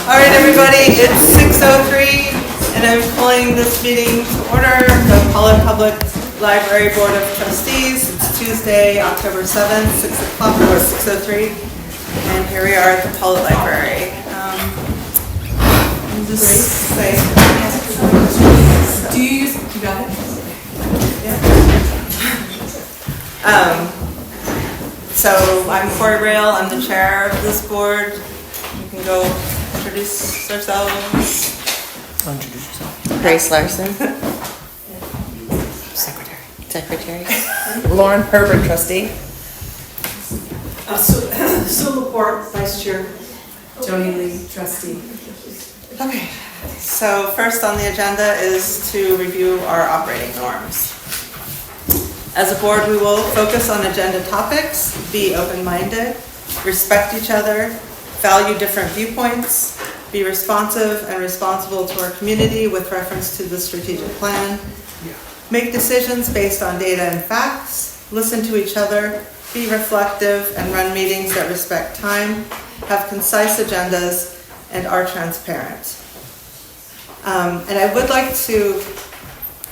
All right, everybody, it's 6:03, and I'm calling this meeting to order, the Pawlet Public Library Board of Trustees. It's Tuesday, October 7th, 6 o'clock, or 6:03, and here we are at the Pawlet Library. Just say, do you got it? Yeah. So I'm Corey Rail, I'm the chair of this board. You can go introduce ourselves. Introduce yourself. Grace Larson, Secretary. Lauren Herbert, trustee. Sue Laporte, vice chair. Joni Lee, trustee. Okay, so first on the agenda is to review our operating norms. As a board, we will focus on agenda topics, be open-minded, respect each other, value different viewpoints, be responsive and responsible to our community with reference to the strategic plan, make decisions based on data and facts, listen to each other, be reflective, and run meetings that respect time, have concise agendas, and are transparent. And I would like to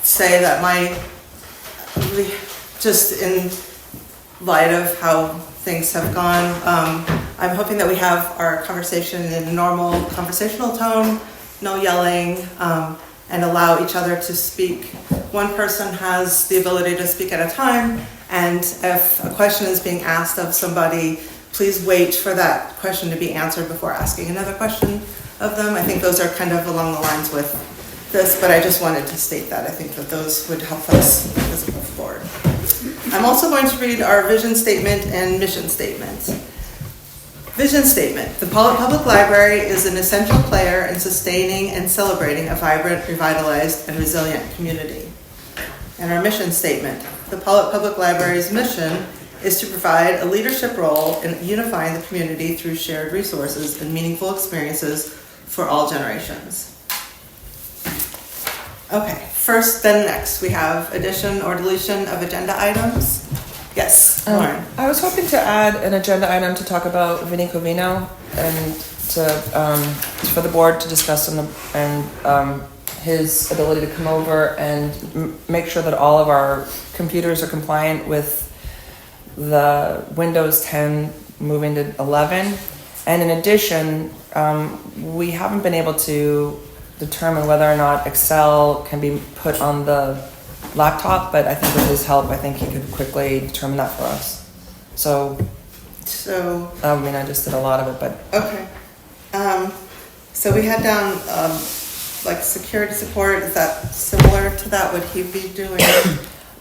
say that just in light of how things have gone, I'm hoping that we have our conversation in a normal conversational tone, no yelling, and allow each other to speak. One person has the ability to speak at a time, and if a question is being asked of somebody, please wait for that question to be answered before asking another question of them. I think those are kind of along the lines with this, but I just wanted to state that. I think that those would help us as we move forward. I'm also going to read our vision statement and mission statement. Vision statement. The Pawlet Public Library is an essential player in sustaining and celebrating a vibrant, revitalized, and resilient community. And our mission statement. The Pawlet Public Library's mission is to provide a leadership role in unifying the community through shared resources and meaningful experiences for all generations. Okay, first then next, we have addition or deletion of agenda items. Yes, Lauren. I was hoping to add an agenda item to talk about Vinnie Covino and for the board to discuss his ability to come over and make sure that all of our computers are compliant with the Windows 10 moving to 11. And in addition, we haven't been able to determine whether or not Excel can be put on the laptop, but I think with his help, I think he could quickly determine that for us. So I mean, I just did a lot of it, but. Okay. So we had down like security support. Is that similar to that? Would he be doing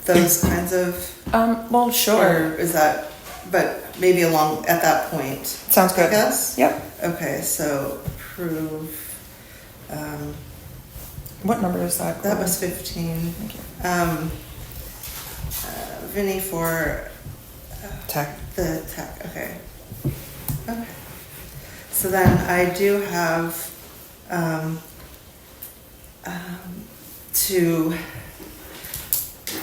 those kinds of? Well, sure. Or is that, but maybe along at that point. Sounds good. I guess? Yep. Okay, so approve. What number is that? That was 15. Thank you. Vinny for Tech. the tech, okay. Okay. So then I do have to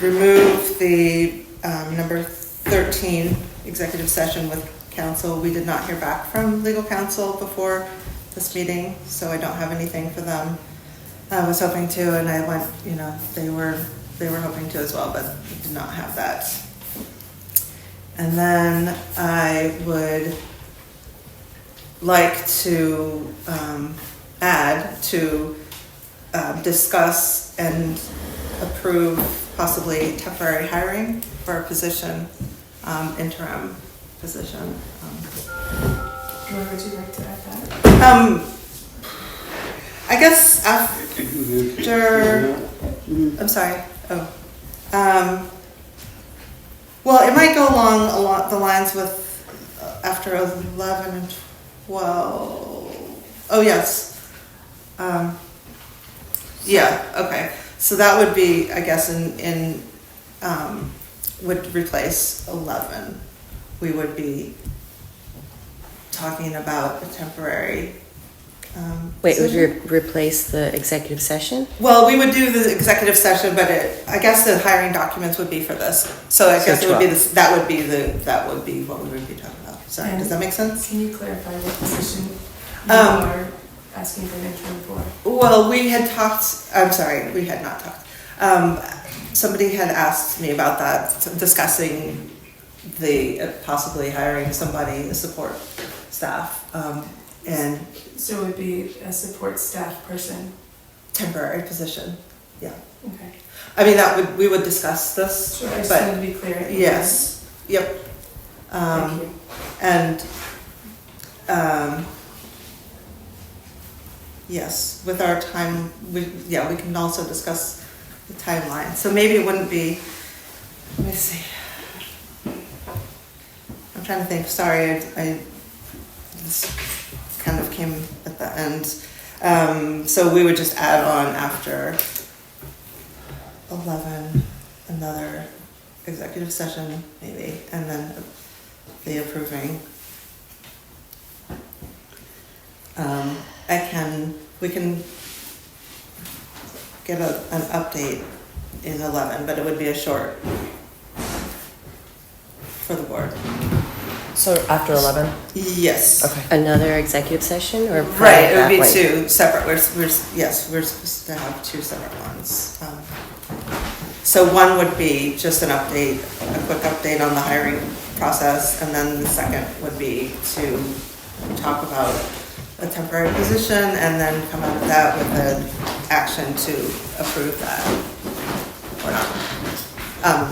remove the number 13 executive session with counsel. We did not hear back from legal counsel before this meeting, so I don't have anything for them. I was hoping to, and I went, they were hoping to as well, but we did not have that. And then I would like to add to discuss and approve possibly temporary hiring for a position, interim position. Where would you like to add that? I guess after, I'm sorry, well, it might go along the lines with after 11 and 12. Oh, yes. Yeah, okay. So that would be, I guess, would replace 11. We would be talking about a temporary Wait, would you replace the executive session? Well, we would do the executive session, but I guess the hiring documents would be for this. So I guess it would be this. That would be what we would be talking about. Sorry, does that make sense? Can you clarify what position you are asking for an interim for? Well, we had talked, I'm sorry, we had not talked. Somebody had asked me about that, discussing the possibly hiring somebody, a support staff, and So it would be a support staff person? temporary position, yeah. Okay. I mean, we would discuss this, Sure, I just but wanted to be clear. yes, yep. Thank you. And, yes, with our time, we can also discuss the timeline. So maybe it wouldn't be, let me see. I'm trying to think, sorry, this kind of came at the end. So we would just add on after 11, another executive session maybe, and then the approving. We can get an update in 11, but it would be a short for the board. So after 11? Yes. Okay. Another executive session or prior Right, to it would that be point? two separate, we're supposed to have two separate ones. So one would be just an update, a quick update on the hiring process, and then the second would be to talk about a temporary position and then come out of that with an action to approve that or not.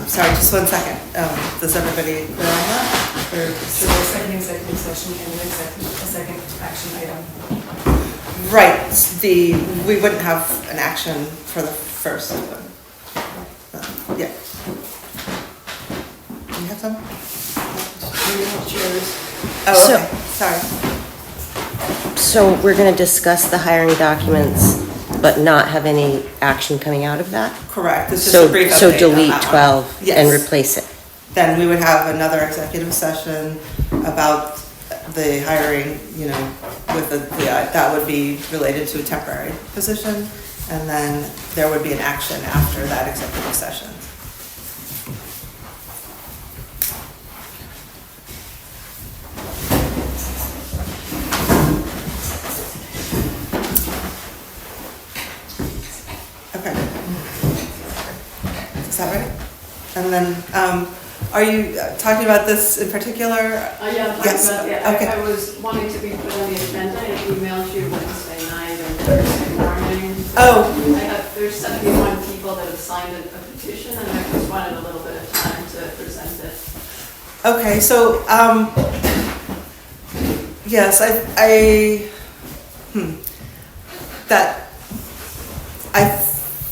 Sorry, just 1 second. Does everybody clear on that? So a second executive session and a second action item. Right, we wouldn't have an action for the first one. Yeah. Do you have some? Oh, So- okay, sorry. So we're going to discuss the hiring documents, but not have any action coming out of that? Correct, it's just a brief update So on delete that one. 12 and Yes. replace it? Then we would have another executive session about the hiring, with that would be related to a temporary position, and then there would be an action after that executive session. Okay. Is that right? And then, are you talking about this in particular? Yeah, I'm Yes, talking about, okay. I was wanting to be put on the agenda. I emailed you Wednesday night and Thursday morning. Oh. There's 71 people that have signed a petition, and I just wanted a little bit of time to present it. Okay, so, yes, I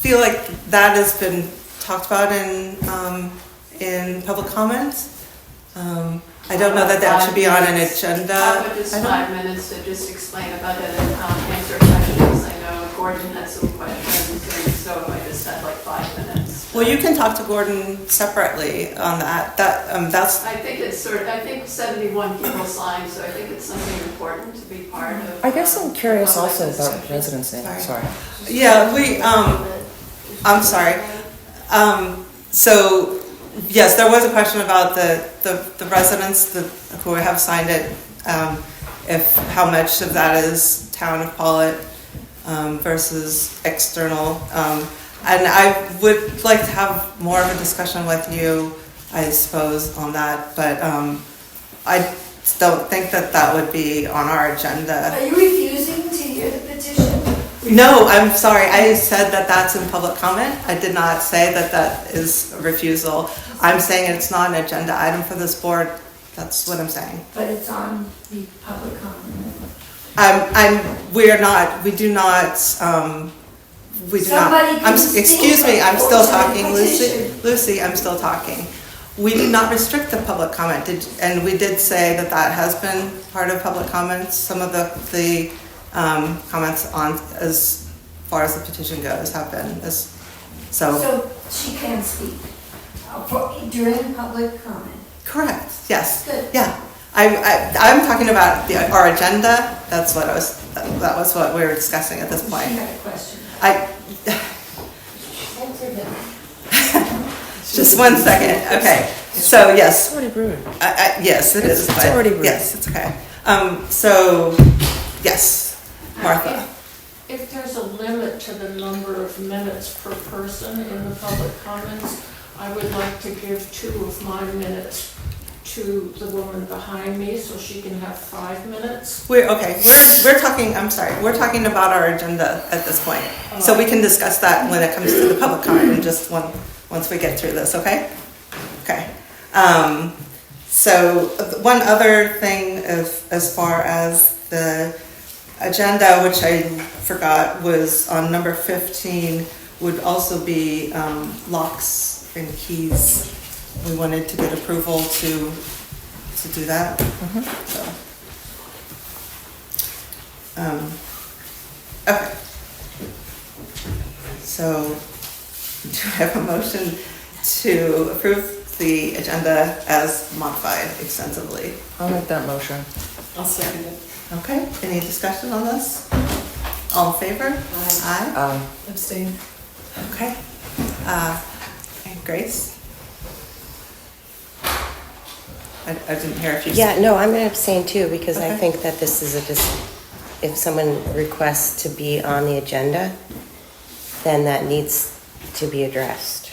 feel like that has been talked about in public comment. I don't know that that should be on an agenda. How about just I don't- 5 minutes to just explain about it and answer questions? I know Gordon had some questions, and so I just had like 5 minutes. Well, you can talk to Gordon separately on that. That's, I think I think 71 people signed, so I think it's something important to be part of. I guess I'm curious public also about discussion. residency. Sorry. Sorry. yeah, I'm sorry. So, yes, there was a question about the residents who have signed it, how much of that is town of Pawlet versus external. And I would like to have more of a discussion with you, I suppose, on that, but I don't think that would be on our agenda. Are you refusing to hear the petition? No, I'm sorry. I said that that's in public comment. I did not say that is a refusal. I'm saying it's not an agenda item for this board. That's what I'm saying. But it's on the public comment. We do not, Somebody can speak excuse me, I'm still opposing the talking, Lucy. petition. Lucy, I'm still talking. We did not restrict the public comment, and we did say that has been part of public comments. Some of the comments on as far as the petition goes have been so. So she can speak during public comment. Correct. Yes. Good. Yeah. I'm talking about our agenda. That was what we were discussing at this She point. had a question. Answer him. Just 1 second. Okay. So yes. It's already brewed. Yes, it is. It's but already rude. yes, it's okay. So yes. Martha. If there's a limit to the number of minutes per person in the public comments, I would like to give 2 of my minutes to the woman behind me so she can have 5 minutes. We're talking, I'm sorry, we're talking about our agenda at this point. So we can discuss that when it comes to the public comment in just once we get through this, okay? Okay. So one other thing as far as the agenda, which I forgot, was on number 15, would also be locks and keys. We wanted to get approval to do that. Okay. So do I have a motion to approve the agenda as modified extensively? I'll make that motion. I'll second it. Okay, any discussion on this? All in favor? Aye. Abstain. Okay. And Grace? I didn't hear if you. Yeah, no, I'm gonna abstain too, because I Okay. think that this is if someone requests to be on the agenda, then that needs to be addressed.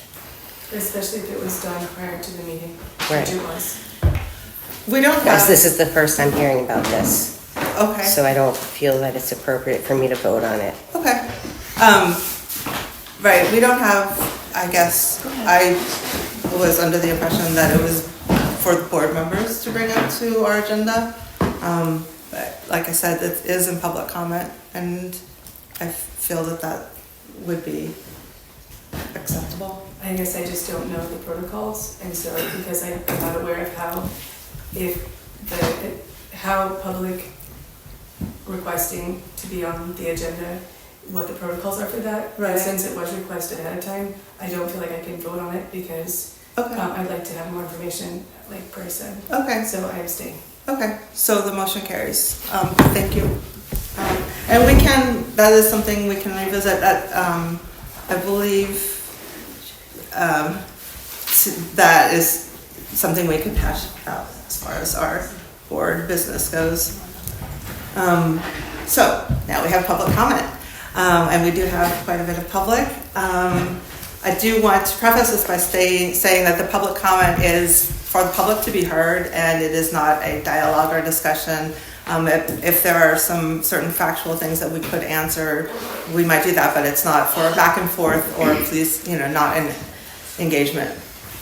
Especially if it was done prior to the meeting, Right. which it was. We don't Because have. this is the first I'm hearing about this, Okay. so I don't feel that it's appropriate for me to vote on it. Okay. Right, we don't have, I guess, I was under the impression that it was for the board members to bring up to our agenda. But like I said, it is in public comment, and I feel that would be acceptable. I guess I just don't know the protocols, and so because I'm not aware of how public requesting to be on the agenda, what the protocols are for that. Right. And since it was requested ahead of time, I don't feel like I can vote on it because Okay, I'd like to have more information, like Bryce said. okay, So I abstain. okay, so the motion carries. Thank you. And we can, that is something we can revisit, that, I believe, that is something we can hash out as far as our board business goes. So now we have public comment, and we do have quite a bit of public. I do want to preface this by saying that the public comment is for the public to be heard, and it is not a dialogue or discussion. If there are some certain factual things that we could answer, we might do that, but it's not for a back and forth or please, not an engagement.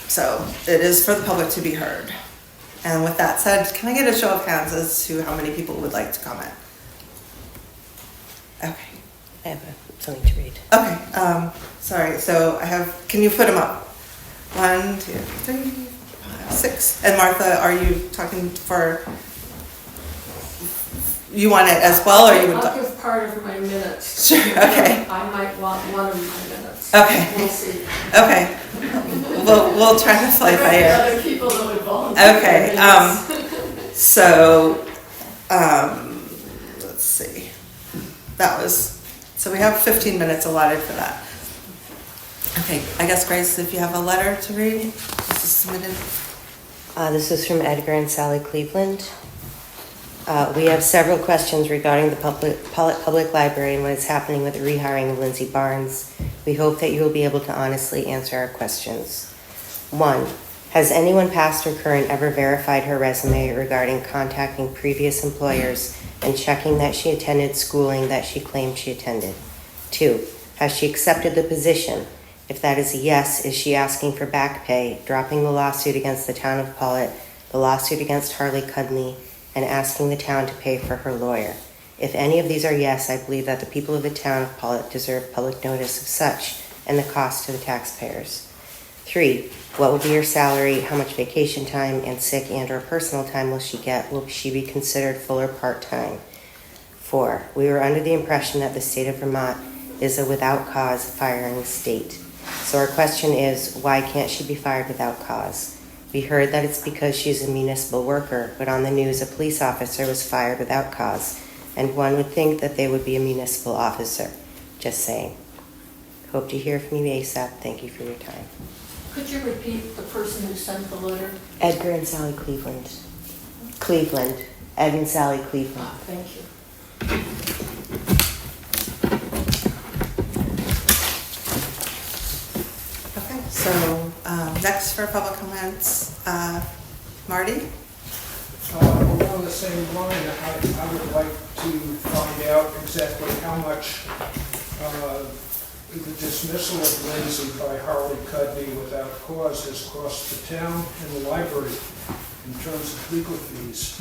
So it is for the public to be heard. And with that said, can I get a show of hands as to how many people would like to comment? Okay. I have something to read. Okay, sorry, so can you put them up? 1, 2, 3, 5, 6. And Martha, are you talking for, you want it as well, or you would? I'll give part of my minutes. Sure, okay. I might want one of my minutes. Okay. We'll see. Okay, we'll try to play by ear. Other people that would volunteer. Okay, Yes. so, let's see. So we have 15 minutes allotted for that. Okay, I guess Grace, if you have a letter to read, this is submitted. This is from Edgar and Sally Cleveland. We have several questions regarding the public library and what is happening with the rehiring of Lindsay Barnes. We hope that you will be able to honestly answer our questions. 1. Has anyone past or current ever verified her resume regarding contacting previous employers and checking that she attended schooling that she claimed she attended? 2. Has she accepted the position? If that is a yes, is she asking for back pay, dropping the lawsuit against the town of Pawlet, the lawsuit against Harley Cudney, and asking the town to pay for her lawyer? If any of these are yes, I believe that the people of the town of Pawlet deserve public notice of such and the cost to the taxpayers. 3. What will be her salary? How much vacation time and sick and or personal time will she get? Will she be considered full or part-time? 4. We were under the impression that the state of Vermont is a without cause firing state. So our question is, why can't she be fired without cause? We heard that it's because she's a municipal worker, but on the news a police officer was fired without cause, and one would think that they would be a municipal officer. Just saying. Hope to hear from you ASAP. Thank you for your time. Could you repeat the person who sent the letter? Edgar and Sally Cleveland. Cleveland. Ed and Sally Cleveland. Thank you. Next for public comments, Marty? Along the same line, I would like to find out exactly how much the dismissal of Lindsay by Harley Cudby without cause has cost the town and the library in terms of legal fees.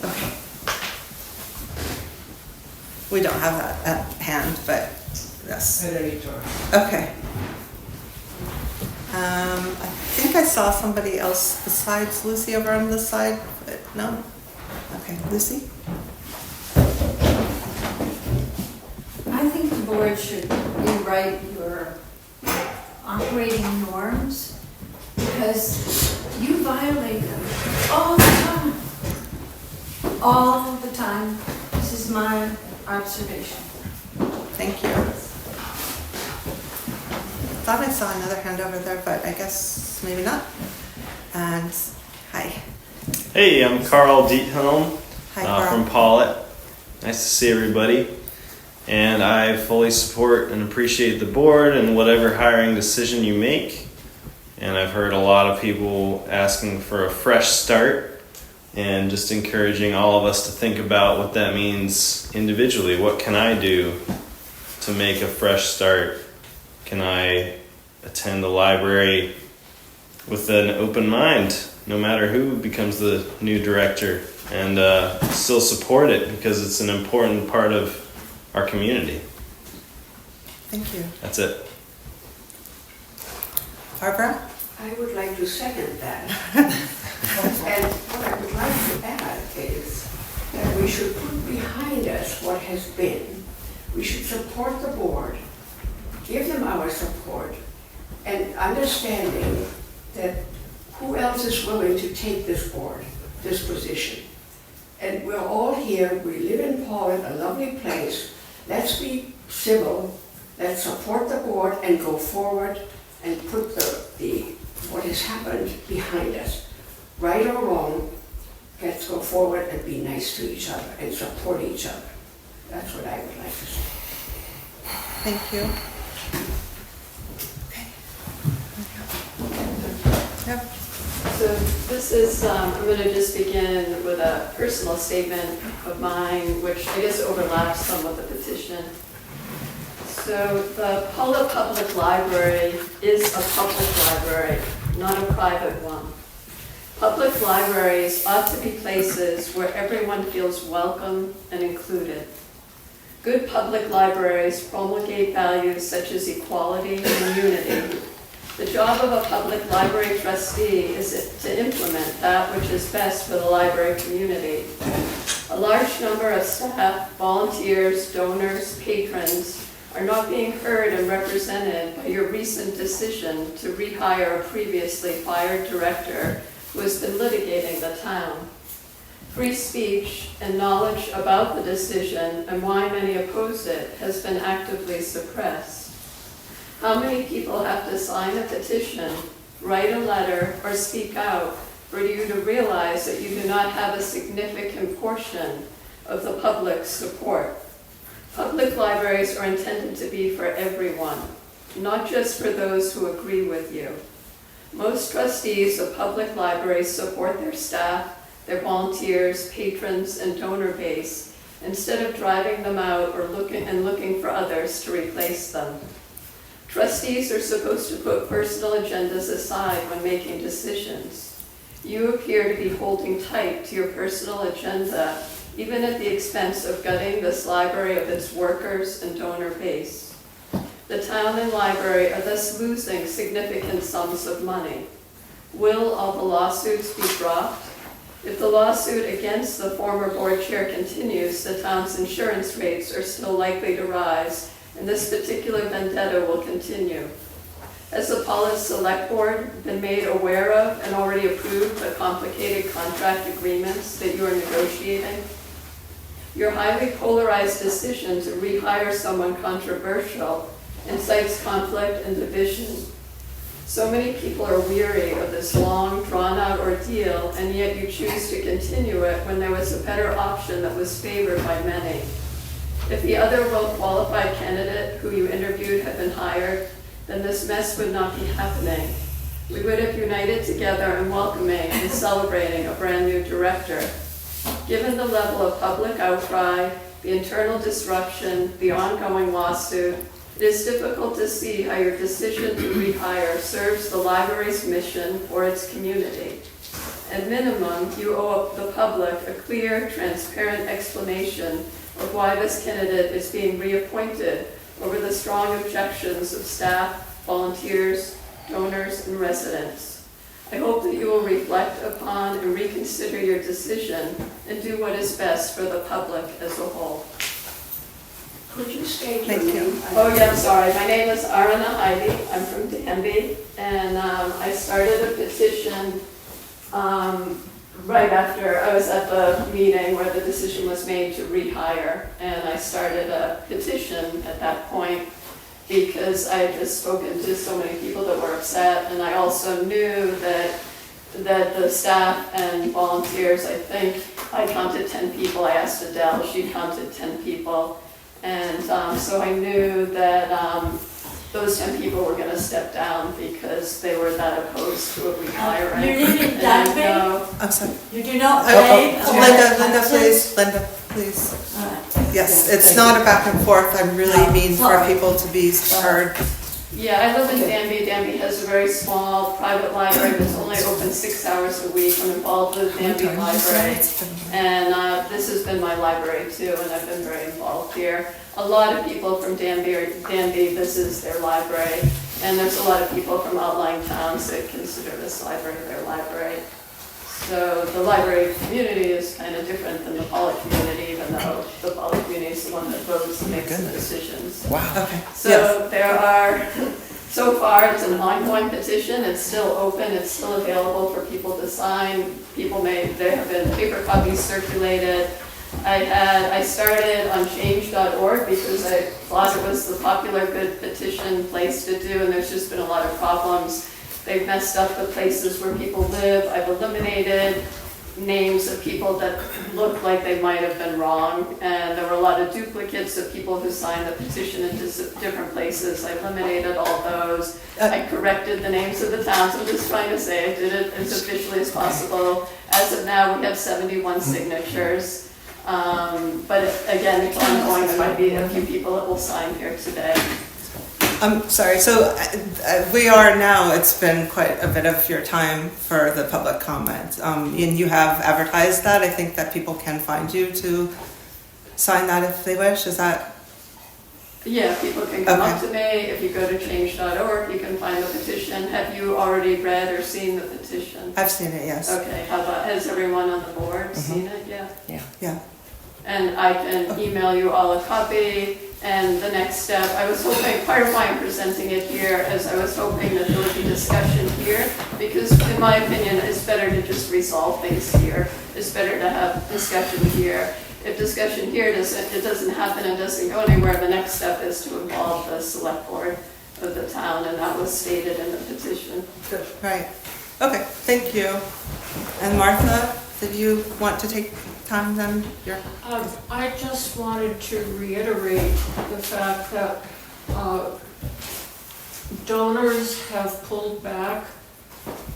Okay. We don't have that at hand, but yes. At any time. Okay. I think I saw somebody else besides Lucy over on this side, but no? Okay, Lucy? I think the board should rewrite your operating norms because you violate them all the time. All the time. This is my observation. Thank you. Thought I saw another hand over there, but I guess maybe not. And hi. Hey, I'm Carl Diethelm Hi, Carl. from Pawlet. Nice to see everybody. And I fully support and appreciate the board and whatever hiring decision you make. And I've heard a lot of people asking for a fresh start and just encouraging all of us to think about what that means individually. What can I do to make a fresh start? Can I attend the library with an open mind, no matter who becomes the new director, and still support it because it's an important part of our community? Thank you. That's it. Barbara? I would like to second that. And what I would like to add is that we should put behind us what has been. We should support the board, give them our support, and understanding that who else is willing to take this board, this position. And we're all here, we live in Pawlet, a lovely place. Let's be civil, let's support the board and go forward and put the what has happened behind us. Right or wrong, let's go forward and be nice to each other and support each other. That's what I would like to say. Thank you. Okay. Yep. So this is, I'm going to just begin with a personal statement of mine, which I guess overlaps some with the petition. So the Pawlet Public Library is a public library, not a private one. Public libraries ought to be places where everyone feels welcome and included. Good public libraries promulgate values such as equality and unity. The job of a public library trustee is to implement that which is best for the library community. A large number of staff, volunteers, donors, patrons are not being heard and represented by your recent decision to rehire a previously fired director who has been litigating the town. Free speech and knowledge about the decision and why many oppose it has been actively suppressed. How many people have to sign a petition, write a letter, or speak out for you to realize that you do not have a significant portion of the public's support? Public libraries are intended to be for everyone, not just for those who agree with you. Most trustees of public libraries support their staff, their volunteers, patrons, and donor base, instead of driving them out or looking for others to replace them. Trustees are supposed to put personal agendas aside when making decisions. You appear to be holding tight to your personal agenda, even at the expense of gutting this library of its workers and donor base. The town and library are thus losing significant sums of money. Will all the lawsuits be dropped? If the lawsuit against the former board chair continues, the town's insurance rates are still likely to rise, and this particular vendetta will continue. Has the Pawlet Select Board been made aware of and already approved the complicated contract agreements that you are negotiating? Your highly polarized decision to rehire someone controversial incites conflict and division. So many people are weary of this long, drawn-out ordeal, and yet you choose to continue it when there was a better option that was favored by many. If the other well-qualified candidate who you interviewed had been hired, then this mess would not be happening. We would have united together in welcoming and celebrating a brand new director. Given the level of public outcry, the internal disruption, the ongoing lawsuit, it is difficult to see how your decision to rehire serves the library's mission or its community. At minimum, you owe the public a clear, transparent explanation of why this candidate is being reappointed over the strong objections of staff, volunteers, donors, and residents. I hope that you will reflect upon and reconsider your decision and do what is best for the public as a whole. Could you state your Thank you. name? Oh yeah, I'm sorry. My name is Arana Heidi. I'm from Danby, and I started a petition right after I was at the meeting where the decision was made to rehire, and I started a petition at that point because I had just spoken to so many people that were upset, and I also knew that the staff and volunteers, I think I counted 10 people. I asked Adele, she counted 10 people. And so I knew that those 10 people were going to step down because they were that opposed to a rehiring. You live in And I Danby? know- I'm sorry. You do not Oh, pay? Linda, please. Yes, it's not a back and forth. I really mean for sorry. people to be heard. Yeah, I live in Danby. Danby has a very small private library that's only open 6 hours a week. I'm involved with Danby Library. And this has been my library too, and I've been very involved here. A lot of people from Danby, this is their library. And there's a lot of people from outlying towns that consider this library their library. So the library community is kind of different than the Pawlet community, even though the Pawlet community is the one that votes and makes the decisions. Wow. Okay. So there are, so far it's an ongoing petition, it's still open, it's still available for people to sign. There have been paper copies circulated. I started on change.org because I thought it was the popular good petition place to do, and there's just been a lot of problems. They've messed up the places where people live. I've eliminated names of people that looked like they might have been wrong, and there were a lot of duplicates of people who signed the petition in different places. I eliminated all those. I corrected the names of the towns. I'm just trying to say I did it as officially as possible. As of now, we have 71 signatures. But again, it's ongoing. There might be a few people that will sign here today. I'm sorry, so we are now, it's been quite a bit of your time for the public comment. And you have advertised that. I think that people can find you to sign that if they wish. Is that? Yeah, people can come up to me. If you go to change.org, you can find the petition. Have you already read or seen the petition? I've seen it, yes. Okay, how about, has everyone on the board seen it? Yeah. And I can email you all a copy. And the next step, I was hoping, part of why I'm presenting it here is I was hoping that there would be discussion here, because in my opinion, it's better to just resolve things here. It's better to have discussion here. If discussion here doesn't happen and doesn't go anywhere, the next step is to involve the select board of the town, and that was stated in the petition. Good. Right. Okay, thank you. And Martha, did you want to take time then? I just wanted to reiterate the fact that donors have pulled back,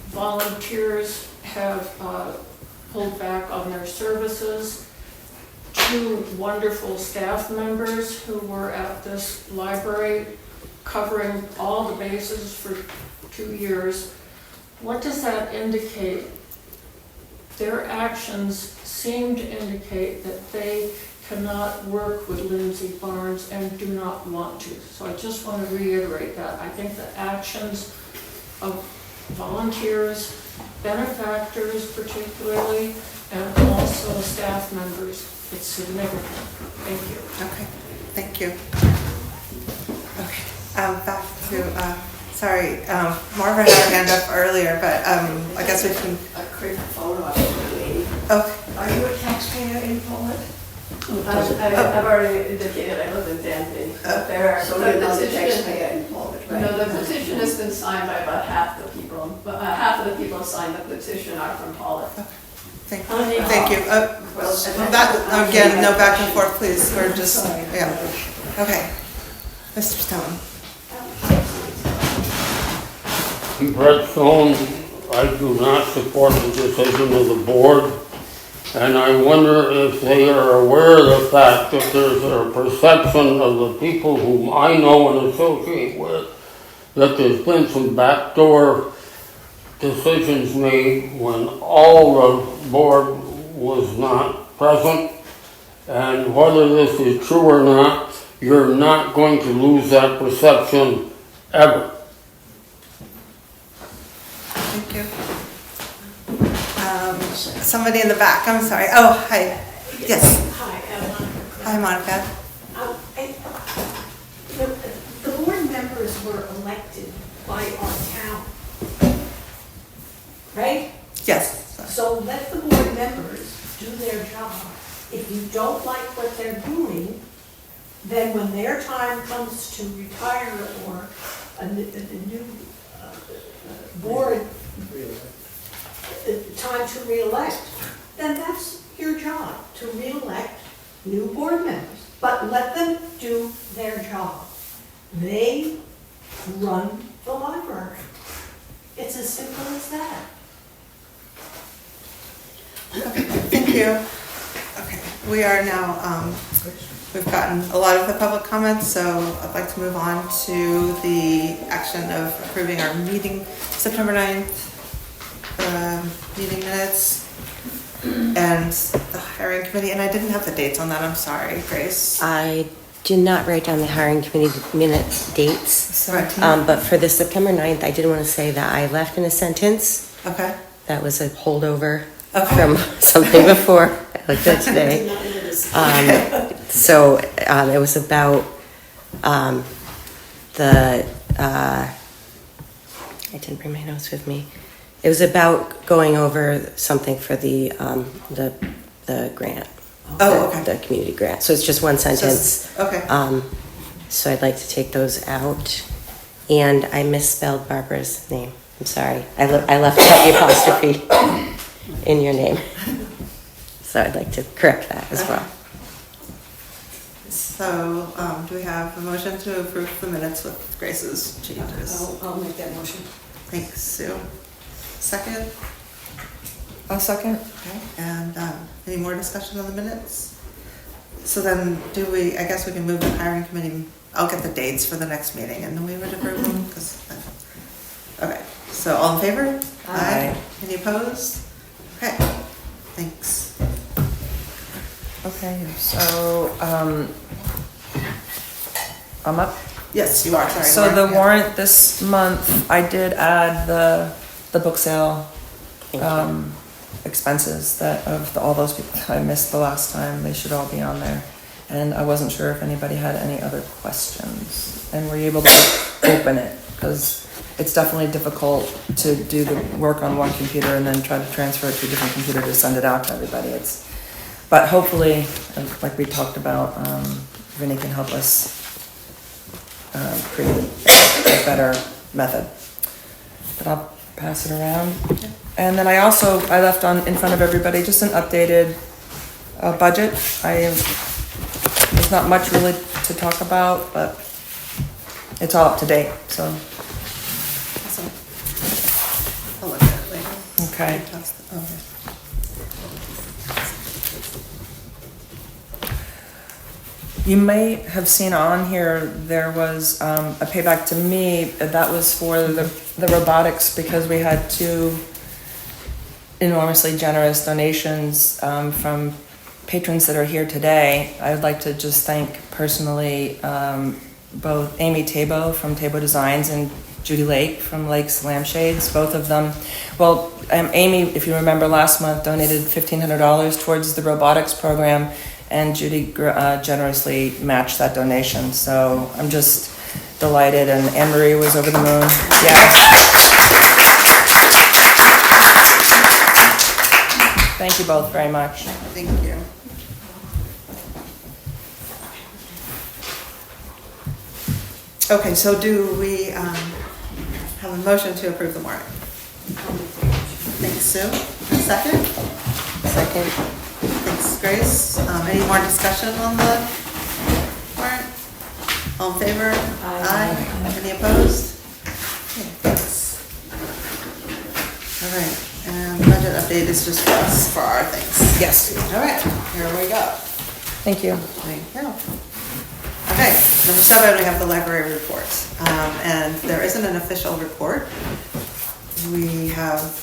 volunteers have pulled back on their services. 2 wonderful staff members who were at this library covering all the bases for 2 years. What does that indicate? Their actions seem to indicate that they cannot work with Lindsay Barnes and do not want to. So I just want to reiterate that. I think the actions of volunteers, benefactors particularly, and also staff members, it's significant. Thank you. Okay, thank you. Okay, back to, sorry, Marva had her hand up earlier, but I guess we can. A quick follow-up, lady. Okay. Are you a taxpayer in Pawlet? I've already indicated I live in Danby. So you're not a taxpayer in Pawlet, right? No, the petition has been signed by about half the people. Half of the people who signed the petition are from Pawlet. Thank you. That, again, no back and forth, please. We're just, yeah. Okay. Mr. Stone. Brett Stone, I do not support the decision of the board, and I wonder if they are aware of the fact that there's a perception of the people whom I know and associate with, that there's been some backdoor decisions made when all the board was not present, and whether this is true or not, you're not going to lose that perception ever. Thank you. Somebody in the back, I'm sorry. Oh, hi. Yes. Hi, Monica. Hi, Monica. The board members were elected by our town, right? Yes. So let the board members do their job. If you don't like what they're doing, then when their time comes to retire or a new board, time to re-elect, then that's your job, to re-elect new board members. But let them do their job. They run the library. It's as simple as that. Okay, thank you. Okay, we are now, we've gotten a lot of the public comments, so I'd like to move on to the action of approving our meeting, September 9th, meeting minutes, and the hiring committee, and I didn't have the dates on that, I'm sorry, Grace. I did not write down the hiring committee minute dates, but for the September 9th, I did want to say that I left in a sentence. Okay. That was a holdover from something before. I looked at today. So it was about I didn't bring my notes with me. It was about going over something for the grant. Oh, okay. The community grant. So it's just one sentence. Okay. So I'd like to take those out. And I misspelled Barbara's name. I'm sorry. I left out the apostrophe in your name. So I'd like to correct that as well. So, do we have a motion to approve the minutes with Grace's changes? I'll make that motion. Thanks, Sue. Second? A second. Okay, and any more discussion on the minutes? So then, I guess we can move the hiring committee, I'll get the dates for the next meeting and then we would approve them, okay, so all in favor? Aye. Any opposed? Okay, thanks. Okay, so, I'm up. Yes, you are, sorry. So Mark, the yeah. warrant this month, I did add the book sale expenses that of all those people I missed the last time. They should all be on there. And I wasn't sure if anybody had any other questions. And were you able to open it? Because it's definitely difficult to do the work on one computer and then try to transfer it to a different computer to send it out to everybody. But hopefully, like we talked about, Vinny can help us create a better method. But I'll pass it around. And then I left in front of everybody just an updated budget. There's not much really to talk about, but it's all up to date, so. Awesome. I'll look at it later. Okay. Okay. You may have seen on here, there was a payback to me, that was for the robotics, because we had 2 enormously generous donations from patrons that are here today. I would like to just thank personally both Amy Tabo from Tabo Designs and Judy Lake from Lake's Lampshades, both of them. Well, Amy, if you remember last month, donated $1,500 towards the robotics program, and Judy generously matched that donation. So I'm just delighted, and Anne Marie was over the moon. Yes. Thank you both very much. Thank you. Okay, so do we have a motion to approve the warrant? Thanks, Sue. A second? Second. Thanks, Grace. Any more discussion on the warrant? All in favor? Aye. Any opposed? Okay, thanks. All right, and budget update is just for us, for our things. Yes. All right, here we go. Thank you. Thank you. Okay, number 7, we have the library report. And there isn't an official report. We have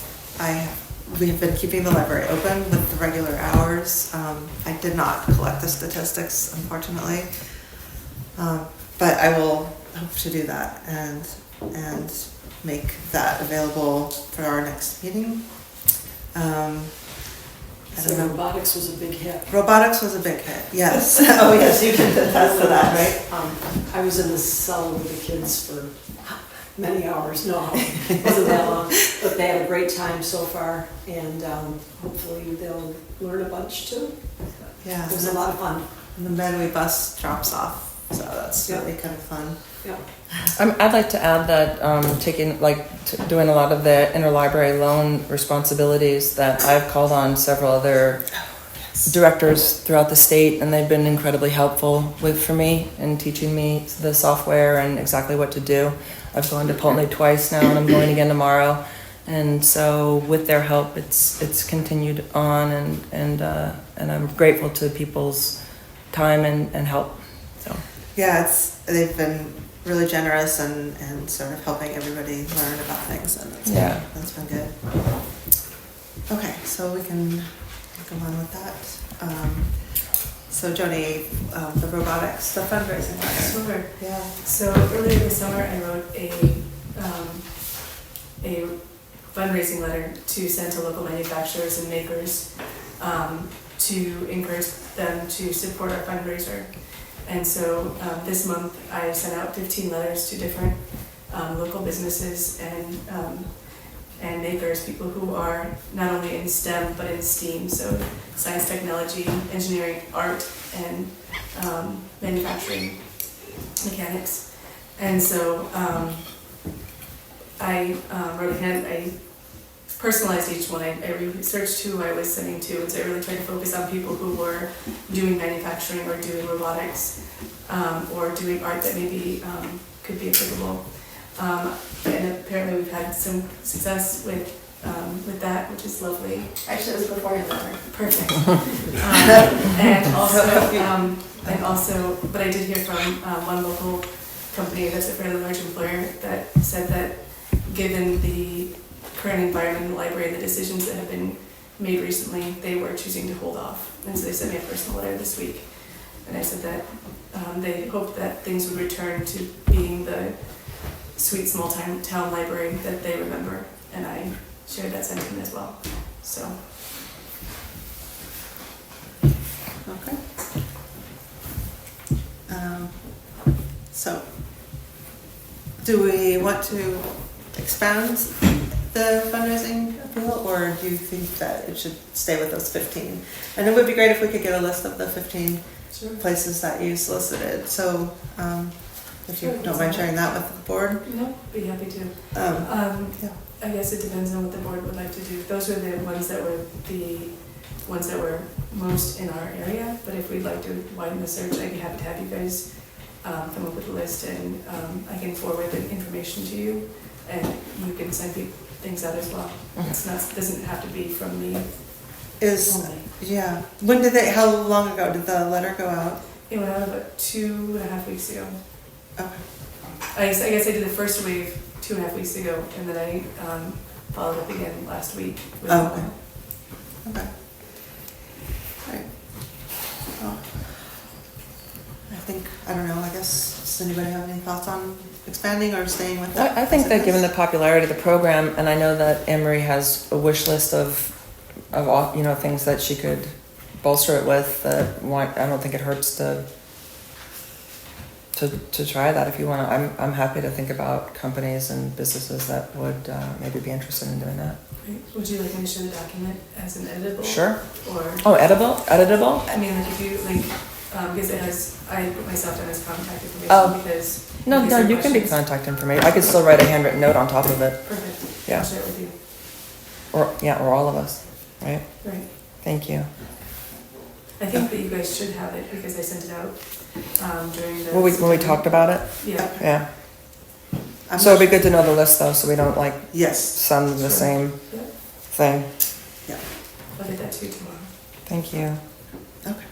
been keeping the library open with the regular hours. I did not collect the statistics, unfortunately. But I will hope to do that and make that available for our next meeting. I don't know. robotics was a big hit. Robotics was a big hit, yes. Oh, yes, you can attest to that, right? I was in the cell with the kids for many hours, no, it wasn't that long, but they had a great time so far, and hopefully they'll learn a bunch too. Yeah. It was a lot of fun. And then we bus drops off, so that's Yeah. really kind of fun. Yeah. I'd like to add that doing a lot of the interlibrary loan responsibilities, that I've called on several other directors throughout the state, and they've been incredibly helpful for me in teaching me the software and exactly what to do. I've gone to Pawlet twice now, and I'm going again tomorrow. And so with their help, it's continued on, and I'm grateful to people's time and help. So Yeah, they've been really generous and sort of helping everybody learn about things, and that's been good. Okay, so we can go on with that. So Joni, the robotics, the fundraising letter. Sure. Yeah. So earlier this summer, I wrote a fundraising letter to send to local manufacturers and makers to encourage them to support our fundraiser. And so this month, I sent out 15 letters to different local businesses and makers, people who are not only in STEM but in STEAM, so science, technology, engineering, art, and manufacturing, mechanics. And so I personalized each one. I researched who I was sending to, and so I really tried to focus on people who were doing manufacturing or doing robotics or doing art that maybe could be applicable. And apparently we've had some success with that, which is lovely. Actually, it was before your letter. Perfect. And also, but I did hear from one local company that's a fairly large employer that said that given the current environment in the library and the decisions that have been made recently, they were choosing to hold off. And so they sent me a personal letter this week. And I said that they hoped that things would return to being the sweet small town library that they remember. And I shared that sentiment as well. So. Okay. So, do we want to expand the fundraising appeal, or do you think that it should stay with those 15? And it would be great if we could get a list of the 15 places that you solicited. So, if you don't mind sharing that with the board. No, be happy to. I guess it depends on what the board would like to do. Those were the ones that were most in our area, but if we'd like to widen the search, I'd be happy to have you guys come up with a list, and I can forward the information to you, and you can send things out as well. It's not, doesn't have to be from me only. Yeah. When did how long ago did the letter go out? It went out about 2.5 weeks ago. Okay. I guess I did the first wave 2.5 weeks ago, and then I followed up again last week. With okay. Okay. All right. Well, I don't know, I guess, does anybody have any thoughts on expanding or staying with that? I think that given the popularity of the program, and I know that Anne-Marie has a wish list of things that she could bolster it with, I don't think it hurts to try that if you want to. I'm happy to think about companies and businesses that would maybe be interested in doing that. Great. Would you like me to show the document as an editable? Sure. Or Editable? I mean, like if you because it has, I put myself down as contact information because. No, you can be contact information. I could still write a handwritten note on top of it. Perfect. Yeah. I'll share it with you. Or all of us, right? Right. Thank you. I think that you guys should have it because I sent it out during the. When we talked about it? Yeah. Yeah. So it'd be good to know the list though, so we don't Yes. send the same. Yep. thing. I'll get that to you tomorrow. Thank you. Okay.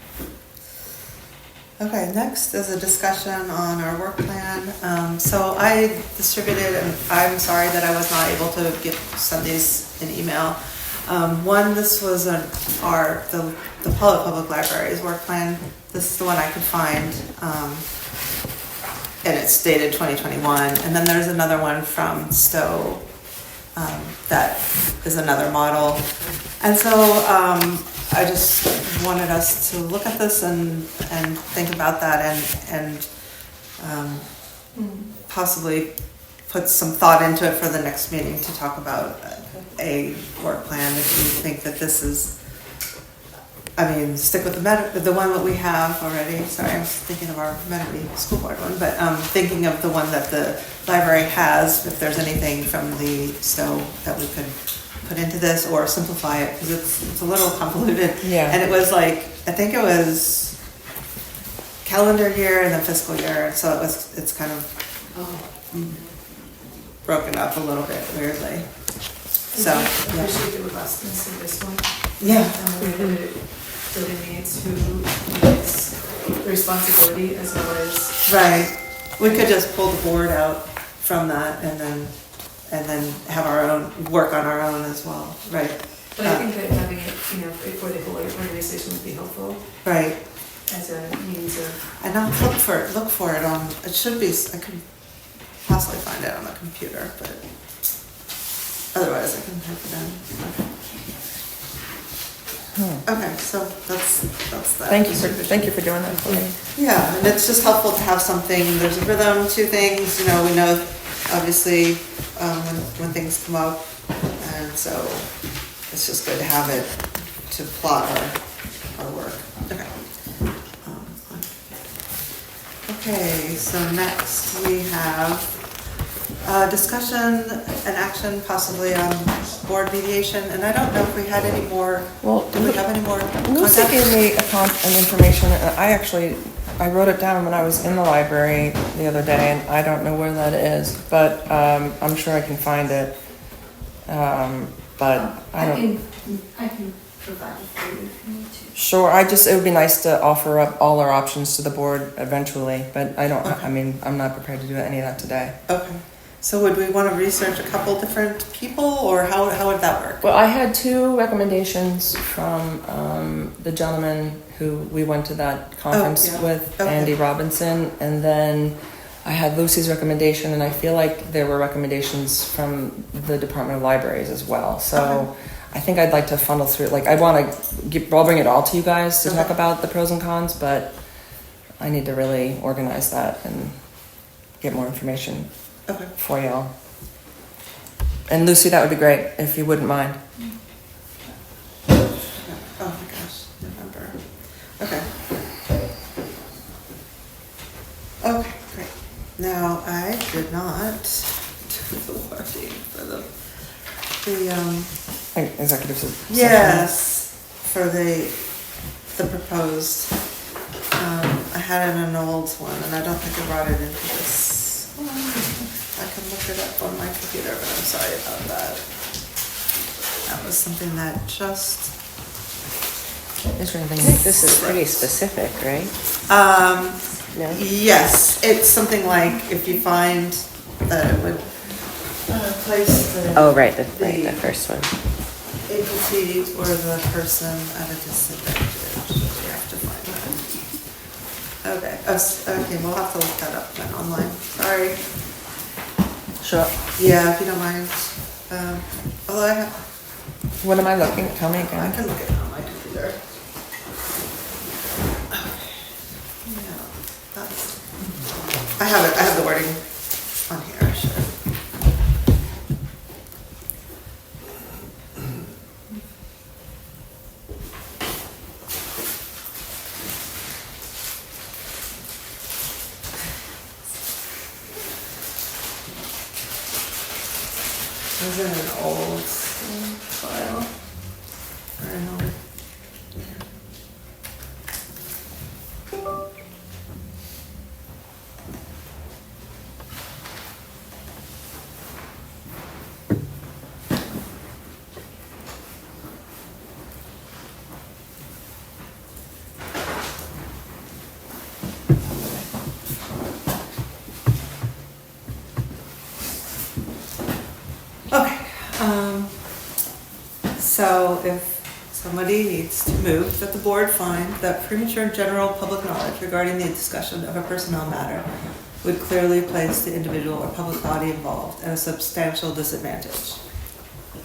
Okay, next is a discussion on our work plan. So I distributed, and I'm sorry that I was not able to send these in email. One, this was the Pawlet Public Library's work plan. This is the one I could find, and it's dated 2021. And then there's another one from Stowe that is another model. And so I just wanted us to look at this and think about that and possibly put some thought into it for the next meeting to talk about a work plan if you think that this is, stick with the one that we have already. Sorry, I was thinking of our Medically school board one, but thinking of the one that the library has, if there's anything from the Stowe that we could put into this or simplify it, because it's a little convoluted. Yeah. And it was like, I think it was calendar year and then fiscal year, so it's kind of broken up a little bit weirdly. So, I yeah. appreciate the robustness of this one. Yeah. And the way that it delineates who needs the responsibility as well as. Right. We could just pull the board out from that and then have our own, work on our own as well, right? But I think that having it, for the whole organization would be helpful Right. as a means of. And I'll look for it on, it should be, I could possibly find it on the computer, but otherwise I can type it in. Okay, so that's that. Thank you for doing that for me. Yeah, and it's just helpful to have something, there's a rhythm to things, we know obviously when things come up, and so it's just good to have it to plot our work. Okay. Okay, so next we have discussion and action possibly on board mediation, and I don't know if we had any more. Well, do we have any more Lucy contact? gave me an information, and I wrote it down when I was in the library the other day, and I don't know where that is, but I'm sure I can find it. But I don't. I can provide it for you if you need to. Sure, it would be nice to offer up all our options to the board eventually, but I don't, I'm not prepared to do any of that today. Okay, so would we want to research a couple different people, or how would that work? Well, I had 2 recommendations from the gentleman who we went to that conference with, Okay. Andy Robinson, and then I had Lucy's recommendation, and I feel like there were recommendations from the Department of Libraries as well. So I think I'd like to funnel through, I'll bring it all to you guys to talk about the pros and cons, but I need to really organize that and get more information for y'all. And Lucy, that would be great, if you wouldn't mind. Oh my gosh, November. Okay. Okay, great. Now, I did not do the wording for the Executive session. yes, for the proposed, I had it in an old one, and I don't think I brought it into this one. I can look it up on my computer, but I'm sorry about that. That was something that just, Is there anything? I think this is pretty specific, right? No? yes, it's something like if you find that it would place the Oh, right, the first one. entity or the person at a disadvantage. You have to find that. Okay, okay, we'll have to look that up then online. Sorry. Sure. Yeah, if you don't mind. Although I have, What am I looking? Tell me I again. can look at it on my computer. Yeah, that's, I have the wording on here, sure. It was in an old file. Or an old. So if somebody needs to move that the board find that premature general public knowledge regarding the discussion of a personnel matter would clearly place the individual or public body involved at a substantial disadvantage.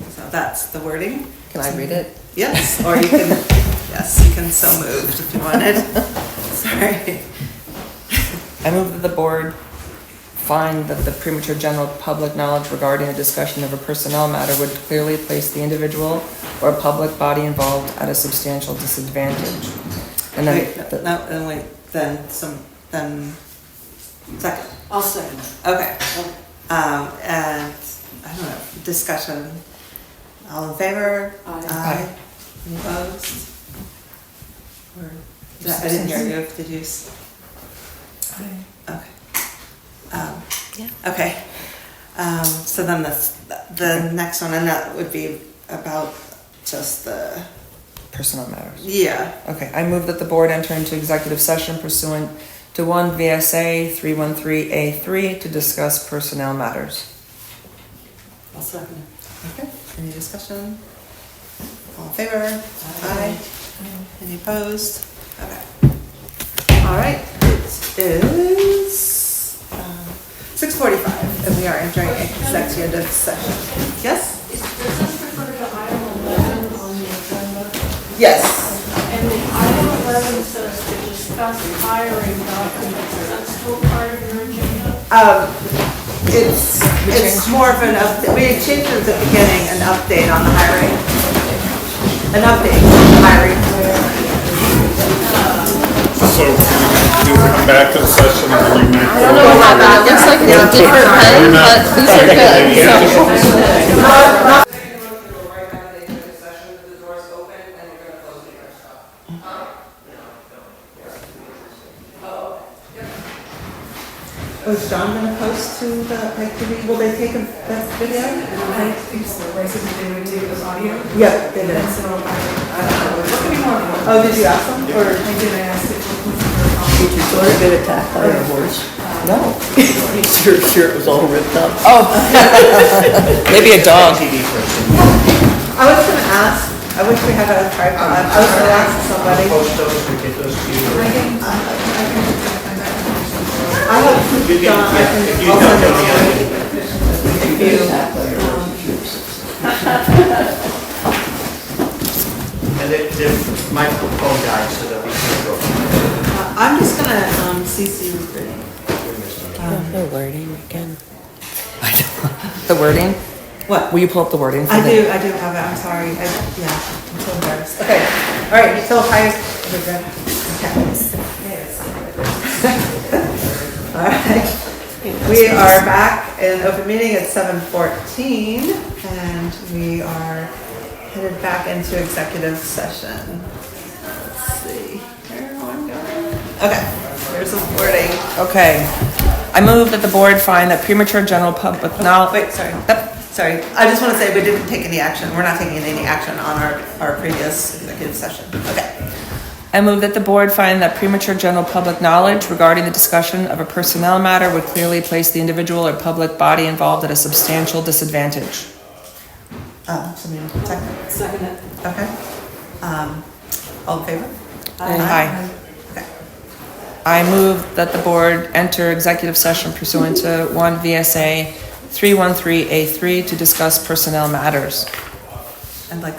So that's the wording. Can I read it? Yes, or you can, yes, you can so move if you wanted. Sorry. I move that the board find that the premature general public knowledge regarding a discussion of a personnel matter would clearly place the individual or public body involved at a substantial disadvantage. And then, then second. I'll second. Okay. And, I don't know, discussion. All in favor? Aye. Any opposed? Or, I didn't hear you, did you? Okay. Yeah. Okay. So then the next one, and that would be about just the, personnel matters. yeah. Okay, I move that the board enter into executive session pursuant to 1 VSA 313A3 to discuss personnel matters. I'll second. Okay, any discussion? All in favor? Aye. Any opposed? Okay. All right, it is 6:45 and we are entering executive session. Yes? Does this refer to item 11 on the agenda? Yes. And the item 11 says to discuss hiring documents. Is that still part of your agenda? It's more of an update. We changed it at the beginning, an update on the hiring. An update on the hiring. So, do we come back to the session and remake? I don't know about that. It looks like it's a different pen, but these are good. So. Was John gonna post to the, will they take that video? I think so, right, so they would do this audio? Yep, they did. And so, I don't know, what could be more of one? Oh, did you ask them? Or? I did ask if it was for a copy. Did you sort of get attacked by a horse? No. Your shirt was all ripped up. Oh, maybe a dog. I was gonna ask, I wish we had a tripod. I was gonna ask somebody. Post those, we get those to you. I have John, I can, If you I'll don't send know it the to you. And the microphone died, so that we can go. I'm just gonna, CC you. The wording again. The wording? What? Will you pull up the wording? for I the- do have it, I'm sorry, I'm so embarrassed. Okay, all right, so hi, we're good. All right, we are back in open meeting at 7:14, and we are headed back into executive session. Let's see, where am I going? Okay, there's some wording. Okay. I move that the board find that premature general public knowledge. Wait, sorry. Sorry, I just want to say we didn't take any action. We're not taking any action on our previous executive session. Okay. I move that the board find that premature general public knowledge regarding the discussion of a personnel matter would clearly place the individual or public body involved at a substantial disadvantage. Somebody second? Second it. Okay. All in favor? Aye. Okay. I move that the board enter executive session pursuant to 1 VSA 313A3 to discuss personnel matters. And like,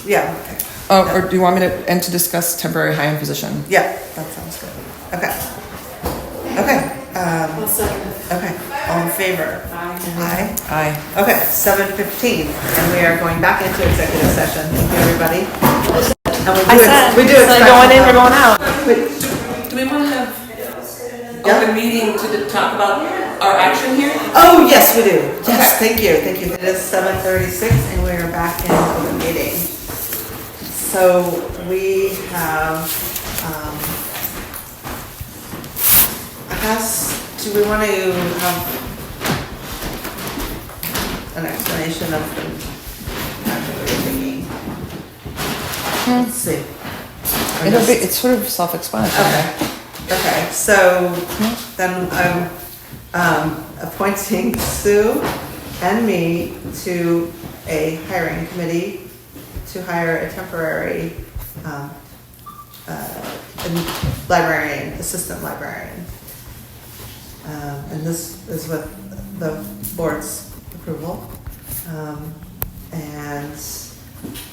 yeah, okay. Oh, or do you want me and to discuss temporary hiring position? Yeah, that sounds good. Okay. Okay. I'll second it. Okay. All in favor? Aye. Aye. Okay, 7:15, and we are going back into executive session. Thank you, everybody. And we do Instead of going in, we're going out. Do we want to have Yeah. open meeting to talk about our action here? Oh, yes, we do. Yes, thank you, thank you. It is 7:36 and we are back in open meeting. So we have, I guess, do we want to have an explanation of the action we're taking? Let's see. It's sort of self-explanatory. Okay, so then I'm appointing Sue and me to a hiring committee to hire a temporary librarian, assistant librarian. And this is with the board's approval. And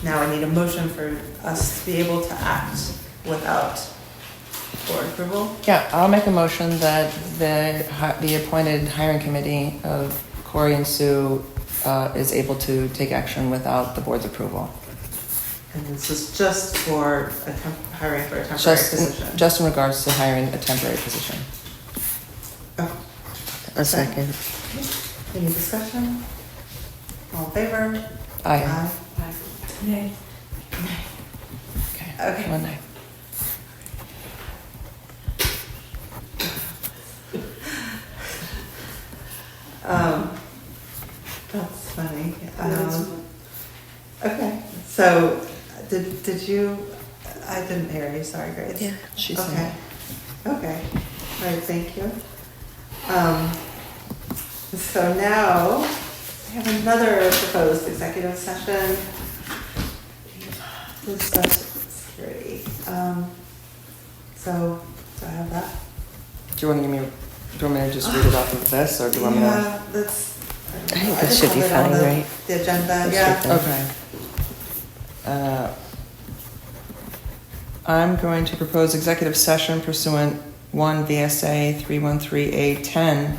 now I need a motion for us to be able to act without board approval. Yeah, I'll make a motion that the appointed hiring committee of Corey and Sue is able to take action without the board's approval. And this is just for hiring for a temporary position. Just in regards to hiring a temporary position. Oh, A second. any discussion? All in favor? Aye. Nay. Okay. One night. That's funny. Okay, so did you, I didn't hear you, sorry, Grace. Yeah, she Okay, said. okay, all right, thank you. So now, we have another proposed executive session. Discuss security. So, do I have that? Do you want me to just read it off of this, or do you want me to? Yeah, that's. I think that should be fine, right? The agenda, That yeah. should be Okay. I'm going to propose executive session pursuant 1 VSA 313A10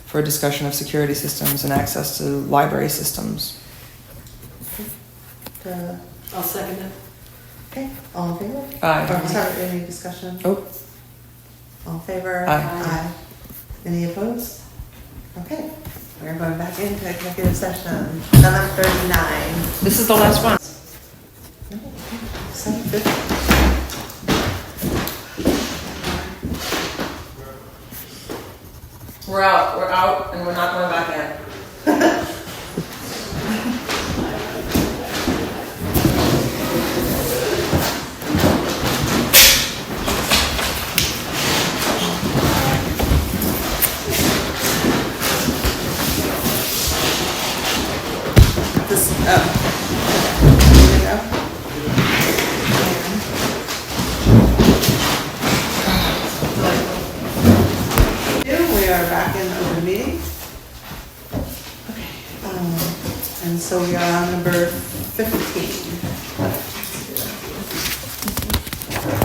for a discussion of security systems and access to library systems. I'll second it. Okay, all in favor? Aye. Oh, sorry, any discussion? Oh. All in favor? Aye. Any opposed? Okay, we're going back into executive session, 7:39. This is the last one. 7:50. We're out, and we're not going back in. We are back in open meeting. Okay, and so we are on number 15.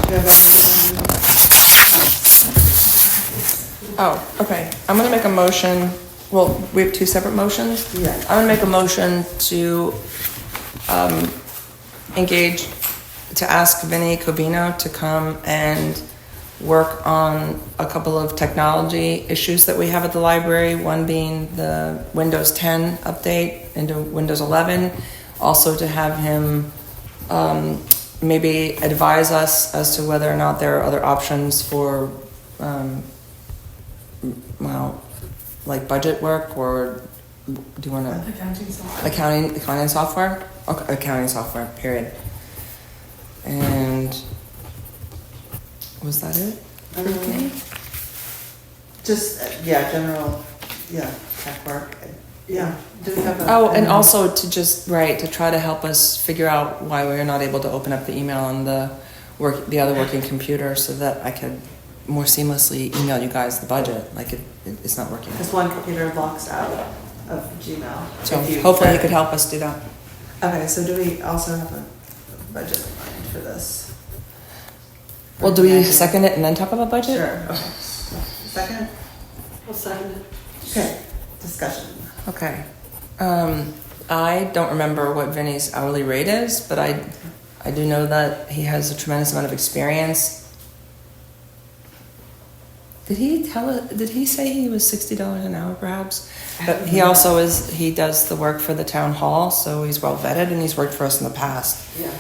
We have Oh, okay. I'm gonna make a motion. Well, we have two separate motions. Yeah. I'm gonna make a motion to engage, to ask Vinny Covino to come and work on a couple of technology issues that we have at the library, one being the Windows 10 update into Windows 11. Also to have him maybe advise us as to whether or not there are other options for, well, like budget work, or do you want to? Accounting software. Accounting software? Okay, accounting software, period. And was that it? just, yeah, general, yeah, tech work. Yeah. Do we have a? Oh, and also to just, right, to try to help us figure out why we are not able to open up the email on the other working computer, so that I could more seamlessly email you guys the budget. Like it's not working. Because one computer blocks out of Gmail. So If you- hopefully you could help us do that. Okay, so do we also have a budget in mind for this? Well, do we second it and then talk about budget? Sure, okay. Second? I'll second it. Okay, discussion. Okay. I don't remember what Vinny's hourly rate is, but I do know that he has a tremendous amount of experience. Did he say he was $60 an hour perhaps? But he also he does the work for the town hall, so he's well vetted and he's worked for us in the past. Yeah.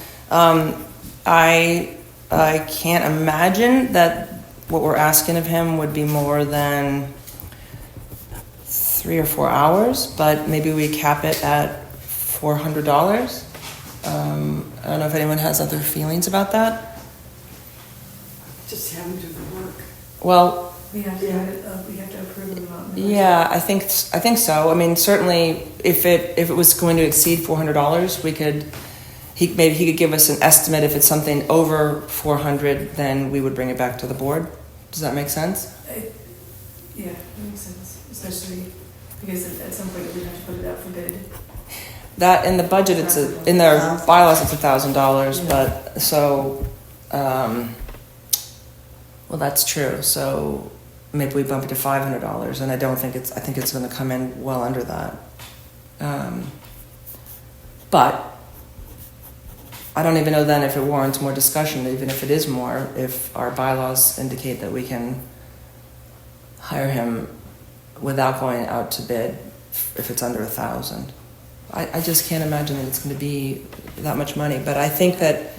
I can't imagine that what we're asking of him would be more than 3 or 4 hours, but maybe we cap it at $400. I don't know if anyone has other feelings about that. Just have them do the work. Well, We have to approve the amount. in the budget. Yeah, I think so. I mean, certainly, if it was going to exceed $400, maybe he could give us an estimate. If it's something over 400, then we would bring it back to the board. Does that make sense? Yeah, that makes sense, especially because at some point we have to put it out for bid. That in the budget, in their bylaws, it's $1,000. But so, well, that's true. So maybe we bump it to $500, and I think it's going to come in well under that. But I don't even know then if it warrants more discussion, even if it is more, if our bylaws indicate that we can hire him without going out to bid if it's under 1,000. I just can't imagine that it's going to be that much money. But I think that,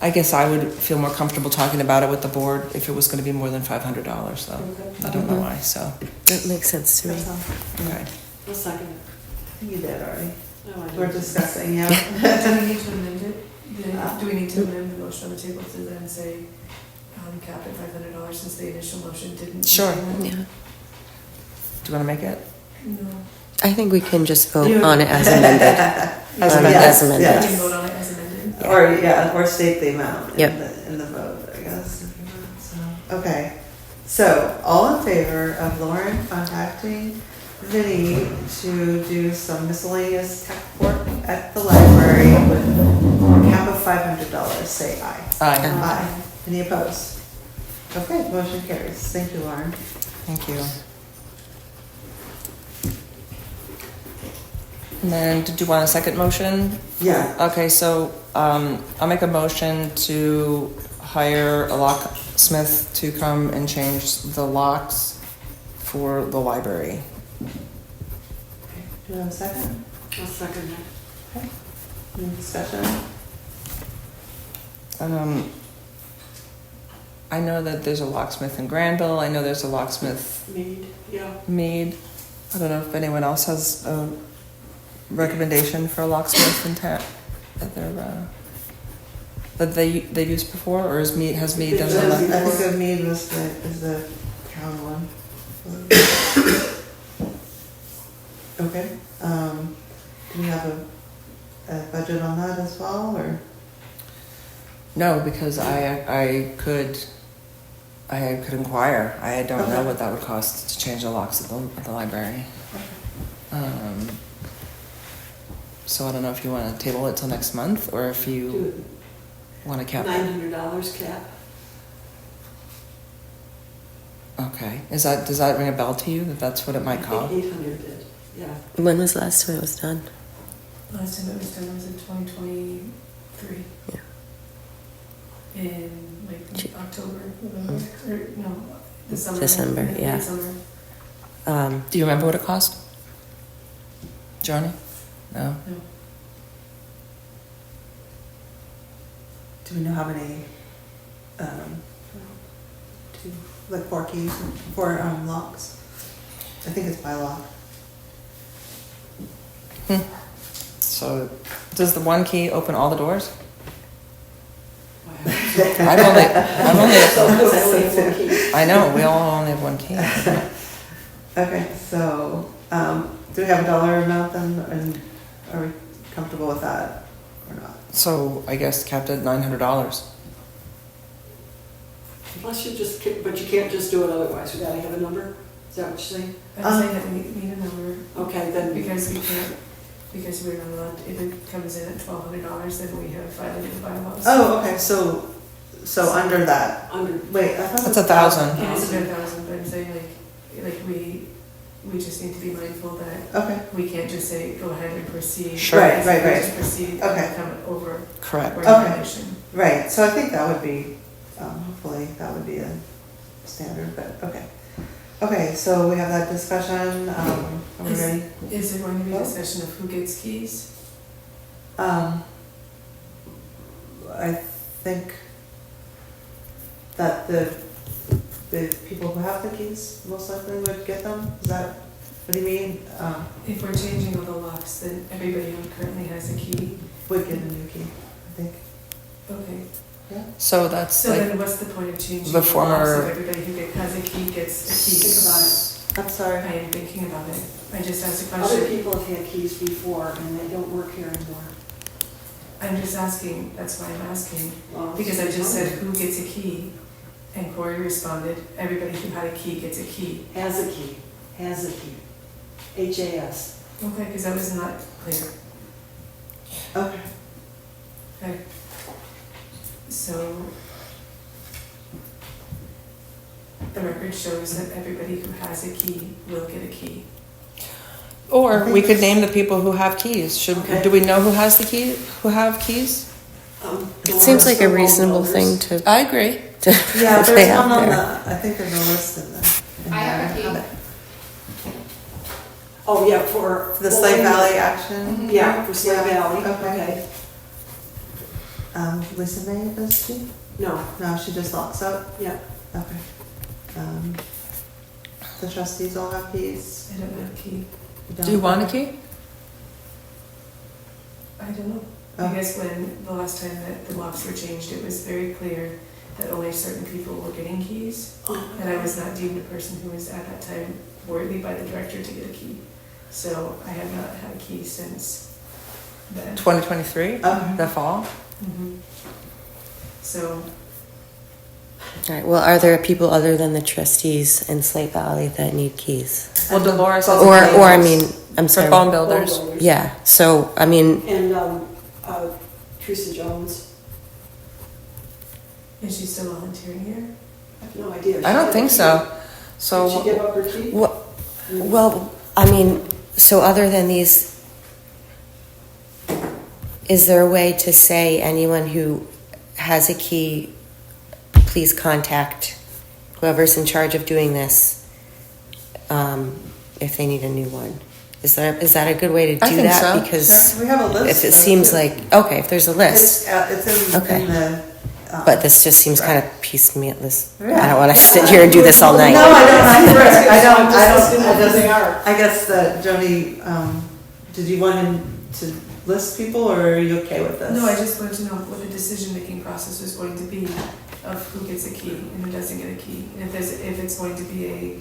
I guess I would feel more comfortable talking about it with the board if it was going to be more than $500, though. I don't know why, so. That makes sense to me. Okay. I'll second it. You did already. No, I We're didn't. discussing, yeah. Do we need to amend it? Do we need to amend the motion on the table to then say cap at $500 since the initial motion didn't? Sure. contain that? Yeah. Do you want to make it? No. I think we can just vote on it as amended. As On it amended. as amended. We Yes. can vote on it as amended. Or state the amount Yep. in the vote, I guess. If you want. So, okay. So, all in favor of Lauren contacting Vinny to do some miscellaneous tech work at the library with a cap of $500, say aye. Aye. Aye. Any opposed? Okay, motion carries. Thank you, Lauren. Thank you. And then, did you want a second motion? Yeah. Okay, so I'll make a motion to hire a locksmith to come and change the locks for the library. Do you have a second? I'll second that. Okay. Any discussion? I know that there's a locksmith in Granville. I know there's a locksmith Mead. I don't know if anyone else has a recommendation for a locksmith in town that they've used before, or has Mead done I that? think the Mead is the town one. Okay. Do we have a budget on that as well, or? No, because I could inquire. I don't know what that would cost to change the locks at the library. So I don't know if you want to table it till next month, or if you want to cap it. $900 cap. Okay. Does that ring a bell to you, that that's what it might I cost? think 800 did, yeah. When was the last time it was done? Last time it was done was in 2023. Yeah. In October, November, or no, December. December, yeah. December. Do you remember what it cost? Joni? No. No. Do we know how many, like 4 keys, 4 locks? I think it's by lock. So, does the one key open all the doors? Wow. I've only key. I know, we all only have one key. Okay, so, do we have a dollar amount then, and are we comfortable with that or not? So, I guess capped at $900. Unless you just, but you can't just do it otherwise, we gotta have a number, is that what you're saying? I'm saying that we need a number. Okay, then. Because we're not allowed, if it comes in at $1,200, then we have violated the bylaws. Oh, okay, so under that, wait, I thought it was That's 1,000. It is about 1,000, but I'm saying like we just need to be mindful that Okay, we can't just say, go ahead and proceed. Sure. Right, Because right, if we right. just proceed, Okay. and come over Correct. our Okay. violation. right, so I think that would be, hopefully, that would be a standard, but, okay. Okay, so we have that discussion, are we ready? Is there going to be a discussion of who gets keys? I think that the people who have the keys most likely would get them, is that, what do you mean? If we're changing all the locks, then everybody who currently has a key. Would get a new key, I think. Okay. So that's So like, then what's the point of changing the the law former- so everybody who has a key gets a key? Think about it. I'm sorry. I am thinking about it. I just asked a Other question. people have had keys before and they don't work here anymore. I'm just asking, that's why I'm asking. Well, Because I just said, who gets a key? And Corey responded, everybody who had a key gets a key. Has a key, has a key. HAS. Okay, because that was not clear. Okay. Okay. So the record shows that everybody who has a key will get a key. or we could name the people who have keys. Do we know who has the key, who have keys? It seems like a reasonable thing to. I agree. to Yeah, lay there's out one on there. the, I think there's a list in the. I have a key. it. Oh, yeah, for. The Slave Valley action? Yeah, for Slave Yeah, Valley, okay. Lisa May, does she? No, No, she just locks up? yeah. Okay. The trustees all have keys? I don't have a key. Do you want a key? I don't know. Oh. I guess when the last time that the locks were changed, it was very clear that only certain people were getting keys. And I was not deemed a person who was at that time worthy by the director to get a key. So I have not had a key since then. 2023, Okay. the fall? Mhm. So All right, well, are there people other than the trustees in Slate Valley that need keys? Well, Dolores has Or, a key. I mean, I'm For sorry. phone builders. Yeah, so, I mean, And Teresa Jones, is she still volunteering here? I have no idea. I don't think so. Did she give So, up her key? well, I mean, so other than these, is there a way to say anyone who has a key, please contact whoever's in charge of doing this if they need a new one? Is that a good way to I do think that? so. Because We have a list. if it of seems it. like, okay, if there's a list, It's in Okay. the. but this just seems kind of piecemeal. I Yeah. don't want to sit here and do this all night. No, I don't, I They are. I guess that Joni, did you want him to list people or are you okay with this? No, I just wanted to know what the decision-making process was going to be of who gets a key and who doesn't get a key. And if it's going to be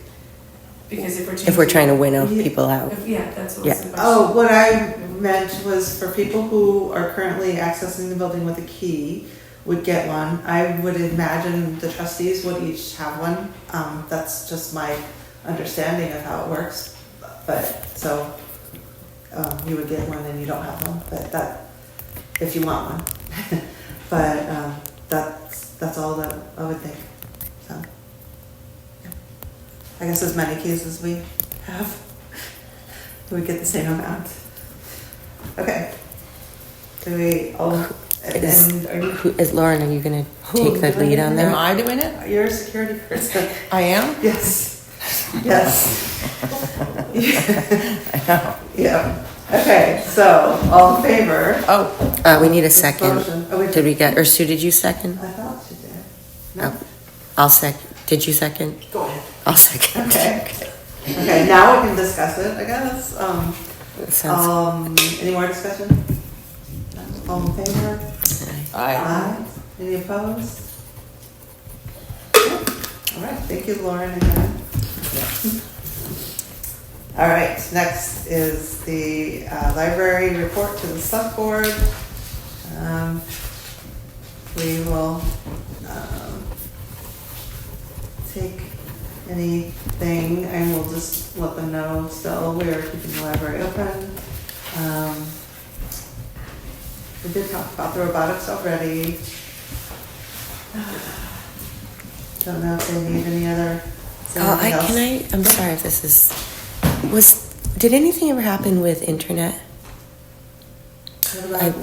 because If we're trying to winnow people out. Yeah, that's what Yeah. was the question. Oh, what I meant was for people who are currently accessing the building with a key would get one. I would imagine the trustees would each have one. That's just my understanding of how it works. But, so, you would get one and you don't have one, but that, if you want one. But, that's all that I would think, so. Yeah. I guess as many keys as we have, we would get the same amount. Okay. Do we, Lauren, are you going to take the lead on am that? I doing it? You're a security person. I am? Yes. Yes. I know. Yeah. Okay, so, all in favor? Oh, We need a second. Motion. Oh, wait. Did we get, or Sue, did you second? I thought you did. No? Oh, I'll second. Did you second? Go ahead. I'll second. Okay. Okay, now we can discuss it, I guess. Sounds Any more discussion? All in favor? I. Any opposed? All right, thank you, Lauren, again. All right, next is the library report to the select board. We will take anything and we'll just let them know still we are keeping the library open. We did talk about the robotics already. Don't know if they need any other. I'm sorry if this did anything ever happen with internet?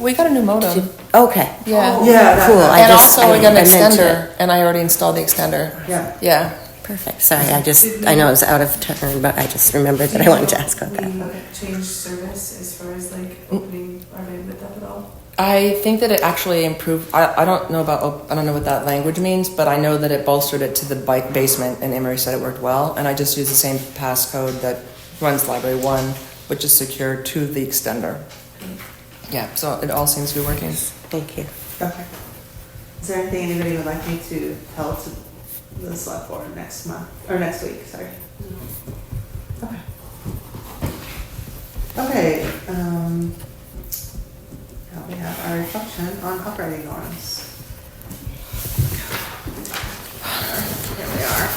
We got a new modem. Okay. Yeah. Yeah. Cool. And also we got an I meant to- extender, and I already installed the extender. Yeah. Yeah. Perfect. Sorry, I know it was out of turn, but I just remembered that I wanted to ask about that. We changed service as far as like opening our bandwidth up at all? I think that it actually improved. I don't know what that language means, but I know that it bolstered it to the basement, and Emery said it worked well. And I just used the same passcode that runs Library 1, which is secured to the extender. Yeah, so it all seems to be working. Thank you. Okay. Is there anything anybody would like me to tell to the select board next month, or next week, sorry? Okay. Okay, now we have our reflection on operating norms. Here we are.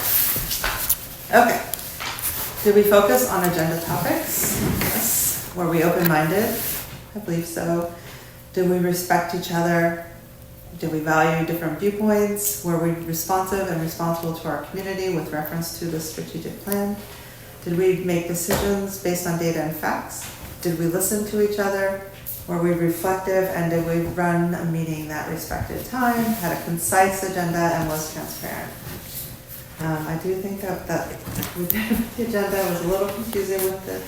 Okay. Did we focus on agenda topics? Yes. Were we open-minded? I believe so. Did we respect each other? Did we value different viewpoints? Were we responsive and responsible to our community with reference to the strategic plan? Did we make decisions based on data and facts? Did we listen to each other? Were we reflective, and did we run a meeting that respected time, had a concise agenda, and was transparent? I do think that the agenda was a little confusing with the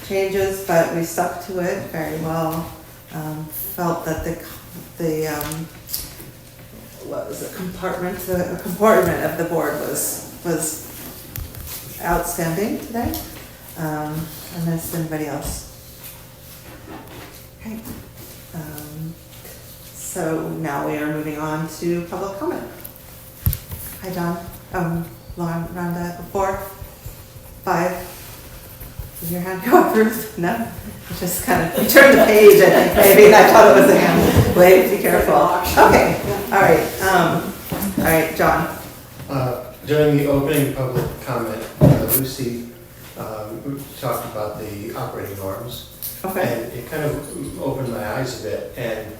changes, but we stuck to it very well. Felt that the what was it, compartment of the board was outstanding today. Unless anybody else. Okay. So now we are moving on to public comment. Hi, John. Rhonda, 4, 5. Did your hand go up, Ruth? No? It just kind of, you turned the page, I think, maybe, and I thought it was a hand. Wait, be careful. Okay, all right, John. During the opening public comment, Lucy talked about the operating norms. Okay. And it kind of opened my eyes a bit. And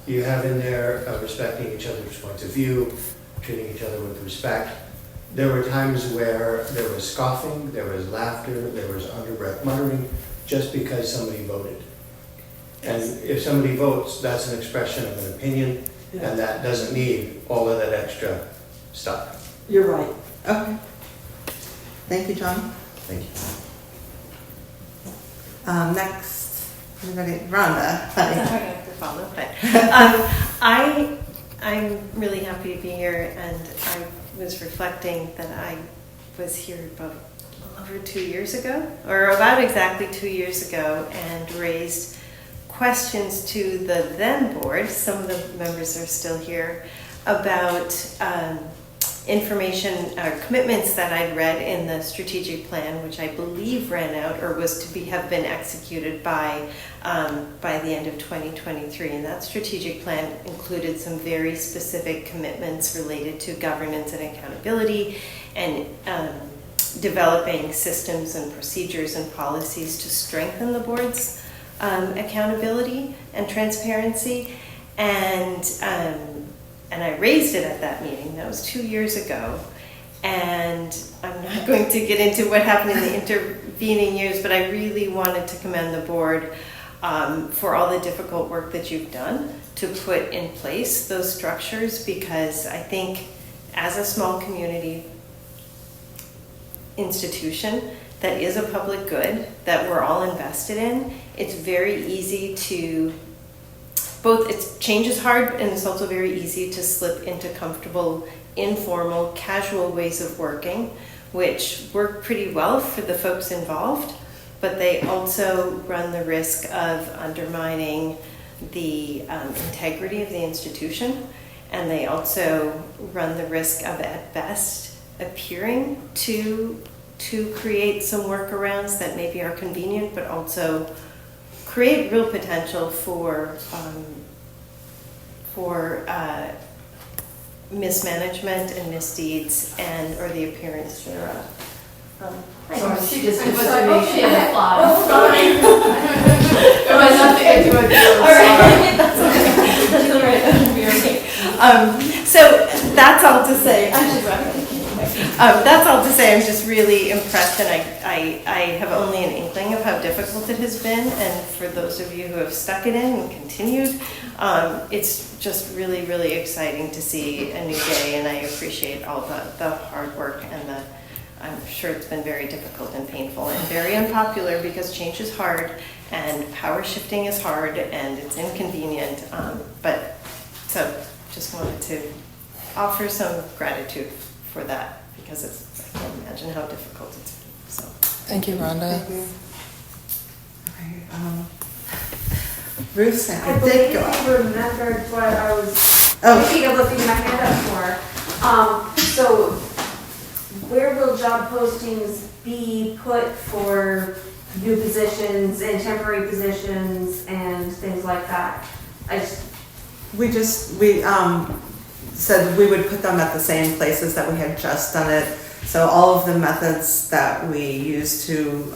you have in there respecting each other's points of view, treating each other with respect. There were times where there was scoffing, there was laughter, there was under-breath muttering, just because somebody voted. And if somebody votes, that's an expression of an opinion, and that doesn't need all of that extra stuff. You're right. Okay. Thank you, John. Thank you. Next, anybody? Rhonda. Hi. Sorry, I have to follow, but I'm really happy to be here, and I was reflecting that I was here about over 2 years ago, or about exactly 2 years ago, and raised questions to the then board. Some of the members are still here about information or commitments that I'd read in the strategic plan, which I believe ran out or was to have been executed by the end of 2023. And that strategic plan included some very specific commitments related to governance and accountability, and developing systems and procedures and policies to strengthen the board's accountability and transparency. And I raised it at that meeting. That was 2 years ago. And I'm not going to get into what happened in the intervening years, but I really wanted to commend the board for all the difficult work that you've done to put in place those structures, because I think as a small community institution that is a public good that we're all invested in, it's very easy to change is hard, and it's also very easy to slip into comfortable, informal, casual ways of working, which work pretty well for the folks involved, but they also run the risk of undermining the integrity of the institution, and they also run the risk of, at best, appearing to create some workarounds that maybe are convenient, but also create real potential for mismanagement and misdeeds or the appearance thereof. Sorry, she just It was decided a she motion had- to fly. It was nothing to do with you. All right, that's okay. That'll be okay. So that's all to say. That's all to say. I'm just really impressed, and I have only an inkling of how difficult it has been. And for those of you who have stuck it in and continued, it's just really, really exciting to see a new day. And I appreciate all the hard work, and I'm sure it's been very difficult and painful and very unpopular, because change is hard and power shifting is hard and it's inconvenient. But so just wanted to offer some gratitude for that, because I can't imagine how difficult it's been. So Thank you, Rhonda. Thank you. Okay, Ruth, I did go up. believe you remembered what I was Oh. Speaking of lifting my hand up for, so where will job postings be put for new positions and temporary positions and things like that? We said we would put them at the same places that we had just done it. So all of the methods that we use to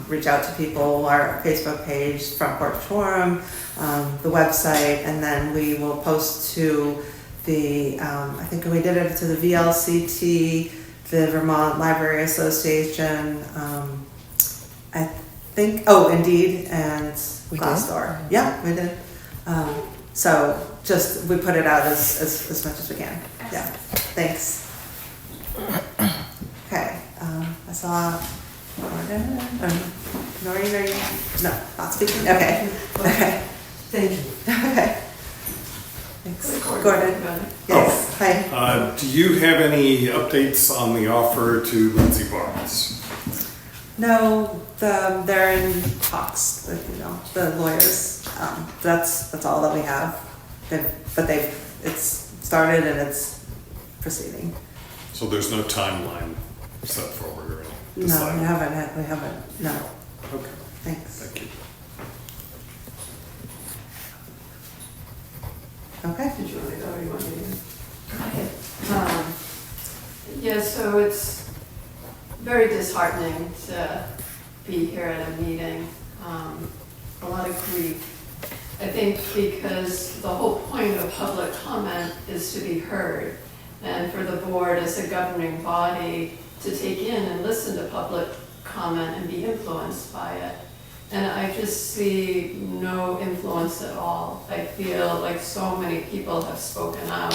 reach out to people, our Facebook page, Front Porch Forum, the website, and then we will post to the, I think we did it to the VLCT, the Vermont Library Association, I think, Indeed, and We did? Glassdoor. Yeah, we did. So just, we put it out as much as we can. Yeah, thanks. Okay, I saw Gordon, Noreen, are you? No, not speaking, okay. Okay. Thank you. Okay. Thanks. Gordon. Yes, hi. Do you have any updates on the offer to Lindsay Barnes? No, they're in talks with, the lawyers. That's all that we have. It's started and it's proceeding. So there's no timeline set forward or anything? No, we haven't, no. Okay. Thanks. Thank you. Okay. Did you want to go or you want me to? Go ahead. Yeah, so it's very disheartening to be here at a meeting. A lot of grief. I think because the whole point of public comment is to be heard, and for the board as a governing body to take in and listen to public comment and be influenced by it. And I just see no influence at all. I feel like so many people have spoken out,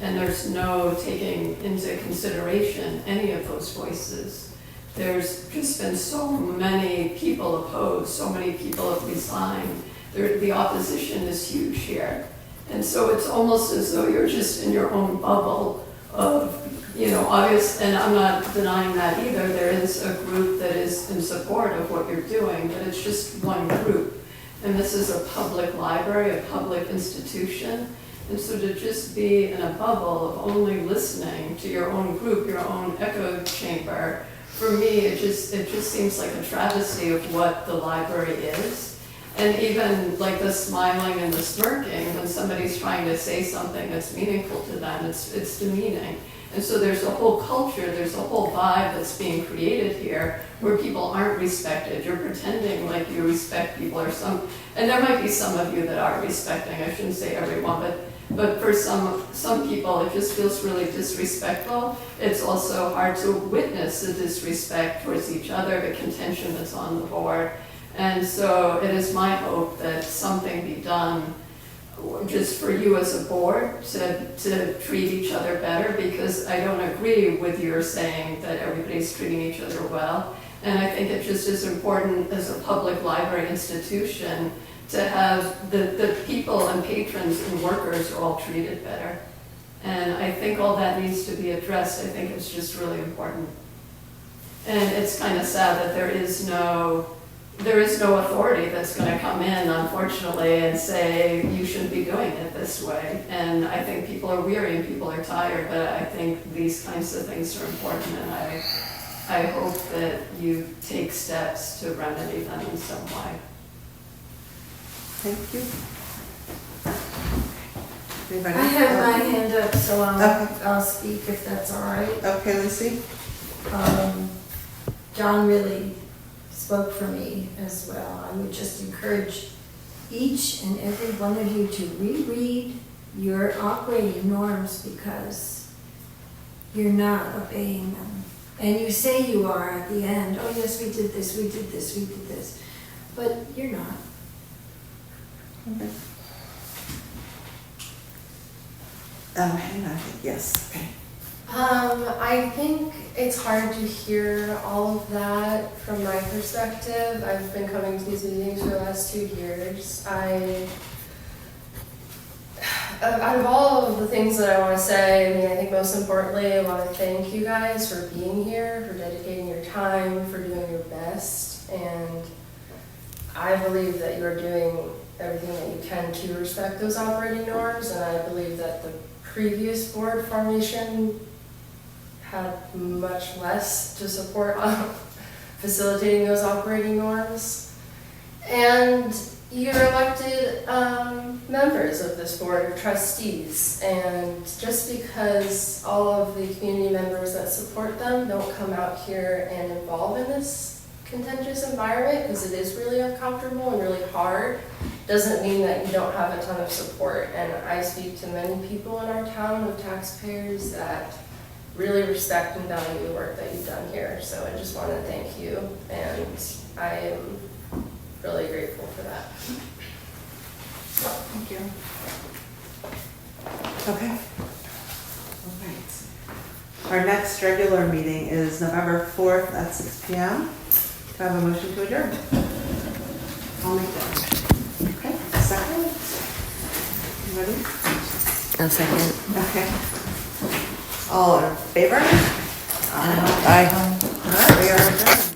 and there's no taking into consideration any of those voices. There's just been so many people opposed, so many people have resigned. The opposition is huge here. And so it's almost as though you're just in your own bubble of, obvious, and I'm not denying that either. There is a group that is in support of what you're doing, but it's just one group. And this is a public library, a public institution. And so to just be in a bubble of only listening to your own group, your own echo chamber, for me, it just seems like a travesty of what the library is. And even like the smiling and the smirking when somebody's trying to say something that's meaningful to them, it's demeaning. And so there's a whole culture, there's a whole vibe that's being created here where people aren't respected. You're pretending like you respect people and there might be some of you that are respecting, I shouldn't say everyone, but for some people it just feels really disrespectful. It's also hard to witness the disrespect towards each other, the contention that's on the board. And so it is my hope that something be done just for you as a board to treat each other better, because I don't agree with your saying that everybody's treating each other well. And I think it just is important as a public library institution to have the people and patrons and workers are all treated better. And I think all that needs to be addressed. I think it's just really important. And it's kind of sad that there is no authority that's going to come in, unfortunately, and say you shouldn't be doing it this way. And I think people are weary and people are tired, but I think these kinds of things are important, and I hope that you take steps to remedy them in some way. Thank you. Anybody? I have my hand up, so Okay. I'll speak if that's all right. Okay, Lucy. John really spoke for me as well. I would just encourage each and every one of you to reread your operating norms, because you're not obeying them. And you say you are at the end. Oh yes, we did this, we did this, we did this. But you're not. Okay. Hannah, yes, okay. I think it's hard to hear all of that from my perspective. I've been coming to these meetings for the last 2 years. Out of all of the things that I want to say, I think most importantly, I want to thank you guys for being here, for dedicating your time, for doing your best. And I believe that you're doing everything that you can to respect those operating norms, and I believe that the previous board formation had much less to support on facilitating those operating norms. And you're elected members of this board of trustees, and just because all of the community members that support them don't come out here and involve in this contentious environment, because it is really uncomfortable and really hard, doesn't mean that you don't have a ton of support. And I speak to many people in our town of taxpayers that really respect and value the work that you've done here. So I just want to thank you, and I am really grateful for that. Thank you. Okay. All right. Our next regular meeting is November 4th at 6 p.m. Do I have a motion to adjourn? I'll make that. Okay, second? Ready? I'll second. Okay. All in favor? Aye. All right, we are adjourned.